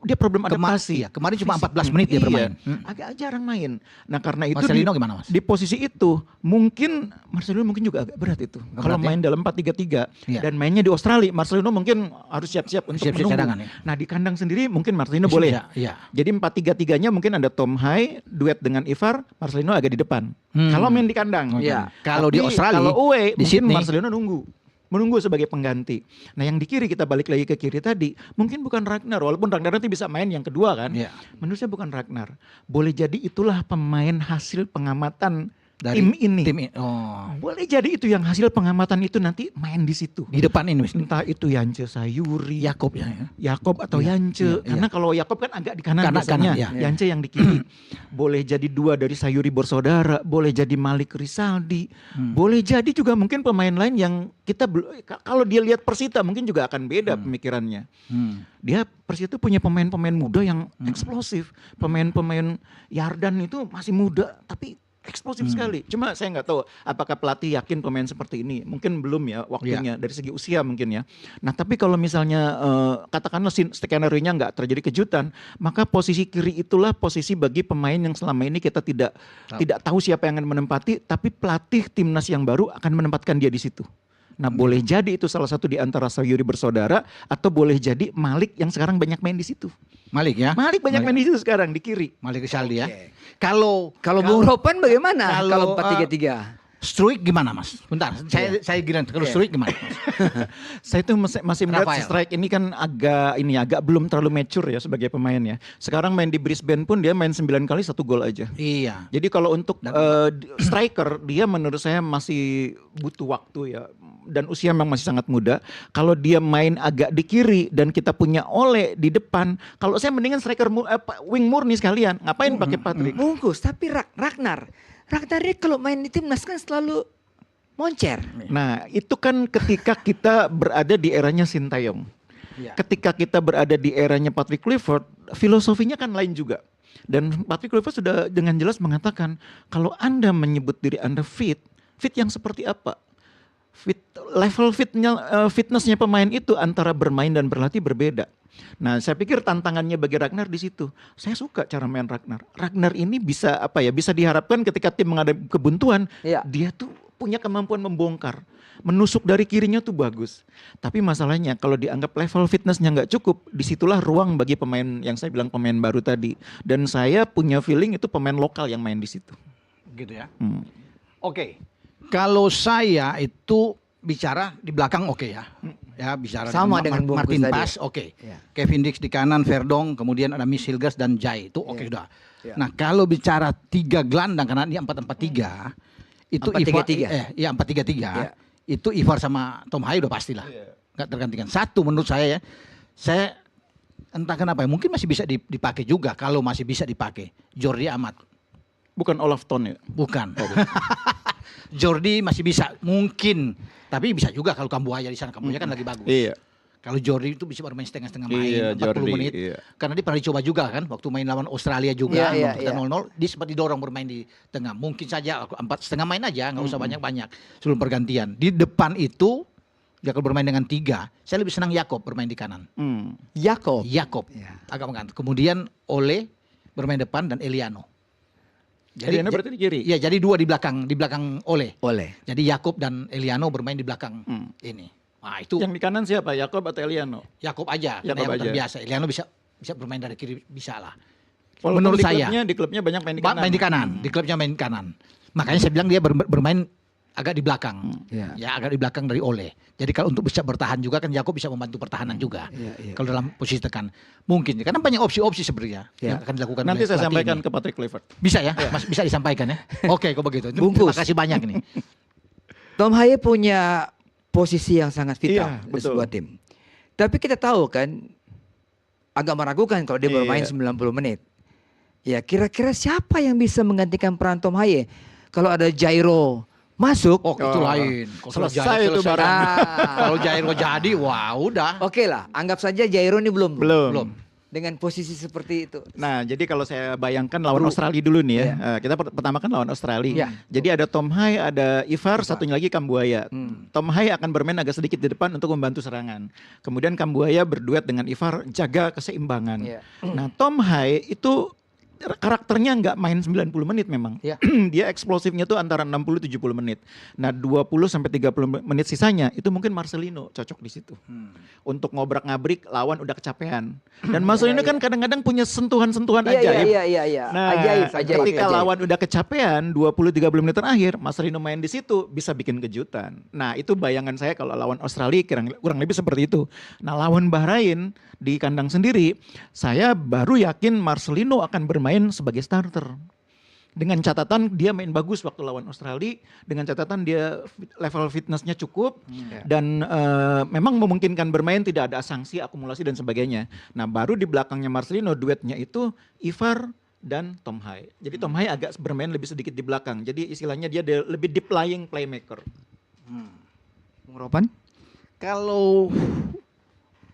dia problem adaptasi. Iya, kemarin cuma 14 menit dia bermain. Agak jarang main. Nah, karena itu Marcelino gimana, Mas? di posisi itu mungkin Marcelino mungkin juga agak berat itu. Kalau Berat ya? main dalam 4-3-3 Iya. dan mainnya di Australia, Marcelino mungkin harus siap-siap untuk Siap-siap menunggu. cadangan ya. Nah, di kandang sendiri mungkin Marcelino boleh. Iya. Jadi 4-3-3-nya mungkin ada Tom Hai duet dengan Ivar, Marcelino agak di depan. Kalau main di kandang. Iya. Kalau di Tapi Australia, kalau away di mungkin Sydney. Marcelino menunggu sebagai pengganti. Nah, yang di kiri kita balik lagi ke kiri tadi, mungkin bukan Ragnar, walaupun Ragnar nanti bisa main yang kedua kan. Iya. Menurut saya bukan Ragnar. Boleh jadi itulah pemain hasil pengamatan Dari tim ini. Oh. Boleh jadi itu yang hasil pengamatan itu nanti main di situ. Di depan ini Mas. Entah itu Yance Sayuri, Yakob ya. Yakob atau Iya, Yance. iya, iya. Karena kalau Yakob kan agak di kanan Kanan, biasanya. iya. Yance yang di kiri. Boleh jadi dua dari Sayuri bersaudara. Boleh jadi Malik Rizaldi. Boleh jadi juga mungkin pemain lain yang kita kalau dia lihat Persita mungkin juga akan beda pemikirannya. Dia Persita punya pemain-pemain muda yang eksplosif. Pemain-pemain Yardan itu masih muda tapi eksplosif sekali. Cuma saya nggak tahu apakah pelatih yakin pemain seperti ini. Mungkin belum ya waktunya dari segi usia mungkin ya. Nah, tapi kalau misalnya katakanlah skenario-nya nggak terjadi kejutan, maka posisi kiri itulah posisi bagi pemain yang selama ini kita tidak tahu siapa yang akan menempati, tapi pelatih timnas yang baru akan menempatkan dia di situ. Nah, boleh jadi itu salah satu di antara Sayuri bersaudara atau boleh jadi Malik yang sekarang banyak main di situ. Malik ya. Malik banyak main di situ sekarang di kiri. Malik Rizaldi ya. Oke. Kalau Bung Ropan bagaimana kalau, kalau 4-3-3? Struik gimana Mas? Bentar, saya giliran. Kalau Struik gimana Mas? Saya tuh masih melihat Rafael. Strike ini kan agak belum terlalu mature ya sebagai pemain ya. Sekarang main di Brisbane pun dia main 9 kali 1 gol aja. Iya. Jadi kalau untuk striker dia menurut saya masih butuh waktu ya, dan usia memang masih sangat muda. Kalau dia main agak di kiri dan kita punya Ole di depan, kalau saya mendingan striker wing murni sekalian. Ngapain pakai Patrick? Bungkus, tapi Ragnar ini kalau main di timnas kan selalu moncer. Nah, itu kan ketika kita berada di eranya Sintayong. Iya. Ketika kita berada di eranya Patrick Kluivert, filosofinya kan lain juga. Dan Patrick Kluivert sudah dengan jelas mengatakan, kalau Anda menyebut diri Anda fit yang seperti apa? Level fitnessnya pemain itu antara bermain dan berlatih berbeda. Nah, saya pikir tantangannya bagi Ragnar di situ. Saya suka cara main Ragnar. Ragnar ini bisa bisa diharapkan ketika tim menghadapi kebuntuan, Iya. dia tuh punya kemampuan membongkar. Menusuk dari kirinya tuh bagus. Tapi masalahnya kalau dianggap level fitnessnya nggak cukup, disitulah ruang bagi pemain yang saya bilang pemain baru tadi. Dan saya punya feeling itu pemain lokal yang main di situ. Gitu ya. Hmm. Oke. Kalau saya itu bicara di belakang oke ya. Ya bicara Sama dengan Bungkus Martin tadi. Pas oke. Ya. Kevin Dix di kanan, Verdong, kemudian ada Miss Hilgers dan Jai itu oke Ya. sudah. Ya. Nah, kalau bicara 3 gelandang karena ini 4-4-3 itu 4-3-3. Iya 4-3-3. Ya. Itu Ivar sama Tom Hai udah pastilah. Nggak tergantikan. Satu menurut saya ya. Saya entah kenapa ya, mungkin masih bisa dipakai juga kalau masih bisa dipakai. Jordi Amat. Bukan Olaf Ton ya? Bukan. Jordi masih bisa mungkin, tapi bisa juga kalau Kambuaya di sana. Kambuaya kan lagi bagus. Iya. Kalau Jordi itu bisa bermain setengah-setengah main, Iya, 40 Jordi, menit. iya. Karena dia pernah dicoba juga kan waktu main lawan Australia juga, Iya, waktu kita iya. 0-0, dia sempat didorong bermain di tengah. Mungkin saja 4,5 main aja, nggak usah banyak-banyak sebelum pergantian. Di depan itu dia kalau bermain dengan 3, saya lebih senang Yakob bermain di kanan. Yakob. Yakob Ya. agak mengganti. Kemudian Ole bermain depan dan Eliano. Eliano berarti di kiri? Iya, jadi 2 di belakang Ole. Oleh. Jadi Yakob dan Eliano bermain di belakang ini. Nah, itu Yang di kanan siapa? Yakob atau Eliano? Yakob aja, karena Yakob yang aja. terbiasa. Eliano bisa bermain dari kiri, bisa lah. Walaupun Menurut di saya klubnya banyak main di kanan. main di kanan, di klubnya main kanan. Makanya saya bilang dia bermain agak di belakang. Iya. Ya, agak di belakang dari Ole. Jadi kalau untuk bisa bertahan juga kan Yakob bisa membantu pertahanan juga. Iya. Kalau dalam posisi tekan. Mungkin karena banyak opsi-opsi sebenarnya Iya. yang akan dilakukan Nanti oleh saya pelatih sampaikan ini. ke Patrick Kluivert. Bisa ya? Mas bisa disampaikan ya? Oke, kalau begitu. Bungkus. Terima kasih banyak nih. Tom Haye punya posisi yang sangat vital Iya, di betul. sebuah tim. Tapi kita tahu kan agak meragukan kalau dia bermain Iya. 90 menit. Ya kira-kira siapa yang bisa menggantikan peran Tom Haye? Kalau ada Jairo masuk, Oh, itu Oh, lain. Kalau selesai itu selesai. barang. Kalau Jairo jadi, wah udah. Oke lah, anggap saja Jairo ini belum. Belum. Dengan posisi seperti itu. Nah, jadi kalau saya bayangkan lawan Australia dulu nih ya. Kita pertama kan lawan Australia. Iya. Jadi ada Tom Haye, ada Ivar, satunya lagi Kambuaya. Hmm. Tom Haye akan bermain agak sedikit di depan untuk membantu serangan. Kemudian Kambuaya berduet dengan Ivar jaga keseimbangan. Iya. Nah, Tom Haye itu karakternya nggak main 90 menit memang. Iya. Dia eksplosifnya tuh antara 60-70 menit. Nah 20-30 menit sisanya itu mungkin Marcelino cocok di situ. Untuk ngobrak-ngabrik lawan udah kecapean. Dan Marcelino kan kadang-kadang punya sentuhan-sentuhan ajaib. Iya. Nah, ajaib. ketika lawan udah kecapean 20-30 menit terakhir, Marcelino main di situ bisa bikin kejutan. Nah, itu bayangan saya kalau lawan Australia kurang lebih seperti itu. Nah, lawan Bahrain di kandang sendiri, saya baru yakin Marcelino akan bermain sebagai starter. Dengan catatan dia main bagus waktu lawan Australia, dengan catatan dia level fitnessnya cukup dan memang memungkinkan bermain, tidak ada sanksi, akumulasi dan sebagainya. Nah baru di belakangnya Marcelino duetnya itu Ivar dan Tom Haye. Jadi Tom Haye agak bermain lebih sedikit di belakang. Jadi istilahnya dia lebih deep lying playmaker. Bung Ropan? Kalau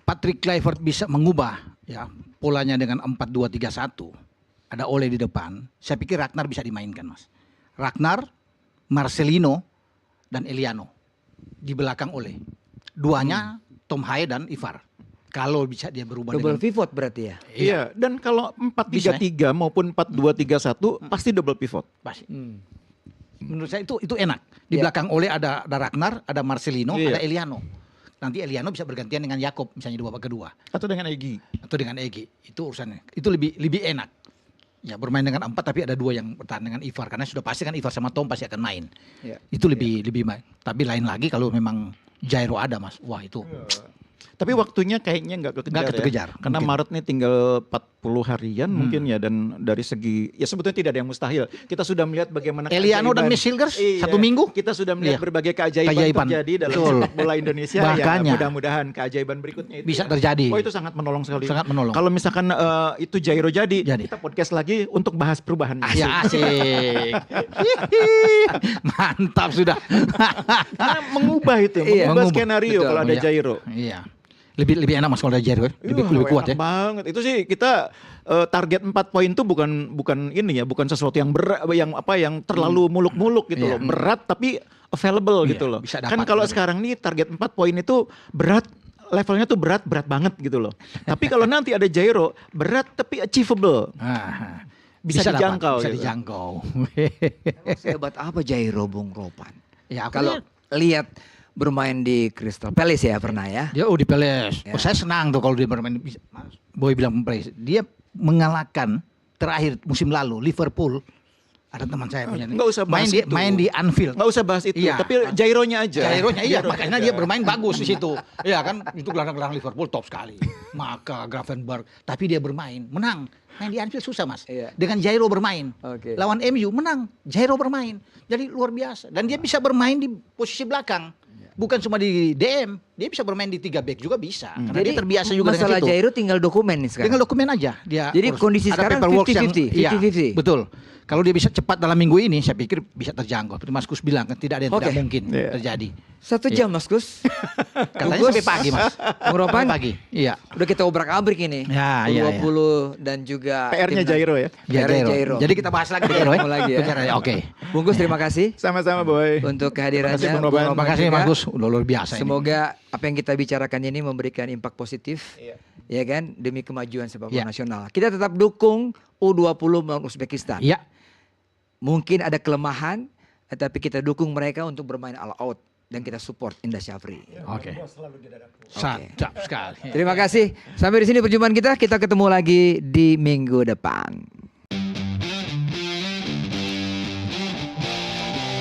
Patrick Kluivert bisa mengubah ya polanya dengan 4-2-3-1, ada Ole di depan, saya pikir Ragnar bisa dimainkan, Mas. Ragnar, Marcelino, dan Eliano di belakang Ole. Duanya Tom Haye dan Ivar. Kalau bisa dia berubah Double dengan pivot berarti ya? Iya, dan kalau 4-3-3 maupun 4-2-3-1 pasti double pivot. pasti. Hmm. Menurut saya itu enak. Di Iya. belakang Ole ada Ragnar, ada Marcelino, Iya. ada Eliano. Nanti Eliano bisa bergantian dengan Yakob misalnya di babak kedua Atau dengan Egy. atau dengan Egy. Itu urusannya. Itu lebih enak. Ya bermain dengan 4 tapi ada 2 yang bertahan dengan Ivar karena sudah pasti kan Ivar sama Tom pasti akan main. Iya. Itu lebih baik. Tapi lain lagi kalau memang Jairo ada, Mas. Wah, itu. Tapi waktunya kayaknya nggak kekejar, Nggak kekejar, ya. Karena mungkin. Maret nih tinggal 40 harian mungkin ya, dan dari segi ya sebetulnya tidak ada yang mustahil. Kita sudah melihat bagaimana Eliano dan keajaiban. Miss Hilgers Iya, 1 minggu. Kita sudah melihat Iya. berbagai keajaiban Keajaiban. terjadi dalam Betul. sepak bola Indonesia. Ya, Makanya. mudah-mudahan keajaiban berikutnya itu Bisa terjadi. Oh, itu sangat menolong sekali. Sangat menolong. Kalau misalkan itu Jairo jadi, Jadi. kita podcast lagi untuk bahas perubahan. Ya asik. Mantap sudah. Karena mengubah itu, Iya. mengubah Mengubah. skenario Betul. kalau ada Iya. Jairo. Iya. Lebih enak Mas kalau ada Jairo. Lebih kuat Enak ya. banget. Itu sih kita target 4 poin itu bukan ini ya, bukan sesuatu yang berat, yang terlalu muluk-muluk gitu Iya. loh. Berat tapi available Iya, gitu loh. bisa Kan dapat kalau gitu. sekarang nih target 4 poin itu berat, levelnya tuh berat banget gitu loh. Tapi kalau nanti ada Jairo, berat tapi achievable. Ah, Bisa dapat, dijangkau bisa gitu. dijangkau. Sehebat apa Jairo, Bung Ropan? Ya, aku Kalau lihat bermain di Crystal Palace ya pernah ya? dia di Palace. Ya. Oh, saya senang tuh kalau dia bermain. Boy bilang Palace. Dia mengalahkan terakhir musim lalu Liverpool. Ada teman saya punya. Nggak usah bahas itu. main di Anfield. Nggak usah bahas itu, Iya. tapi Jaironya aja. Jaironya iya, Jaironya makanya aja. dia bermain bagus di situ. Iya kan, itu gelandang-gelandang Liverpool top sekali. Maka Gravenberch, tapi dia bermain, menang. Main di Anfield susah, Mas. Iya. Dengan Jairo bermain. Oke. Lawan MU menang, Jairo bermain. Jadi luar biasa. Dan dia bisa bermain di posisi belakang. Bukan cuma di DM, dia bisa bermain di 3 back juga bisa. Karena dia terbiasa juga masalah dengan situ. Jairo tinggal dokumen nih sekarang. Dengan dokumen aja dia. Jadi urus. kondisi Ada sekarang paperwork yang- 50-50, iya, 50-50. betul. Kalau dia bisa cepat dalam minggu ini, saya pikir bisa terjangkau. Seperti Mas Kus bilang kan tidak ada yang Oke. tidak mungkin Iya. terjadi. 1 jam Mas Gus. Katanya Gus. sampai pagi, Mas. Bung Ropan? Sampai pagi. Iya. Udah kita obrak-abrik ini. Ya, iya, U20 dan juga PR-nya timnas. Jairo ya. Ya, PR-nya Jairo. Jairo. Jadi kita bahas lagi Jairo ya. Ketemu lagi ya. Bicara ya. Oke. Bungkus terima kasih Sama-sama boy. untuk Terima kasih, kehadirannya. Bung Ropan. Terima kasih juga. Mas Gus. Udah luar biasa ini. Semoga apa yang kita bicarakan ini memberikan impak positif. Iya. Ya kan, demi kemajuan sepak bola Iya. nasional. Kita tetap dukung U20 melawan Uzbekistan. Iya. Mungkin ada kelemahan, tapi kita dukung mereka untuk bermain all out dan kita support Indra Syafri. Oke. Siap sekali. Terima kasih. Sampai di sini perjumpaan kita. Kita ketemu lagi di minggu depan.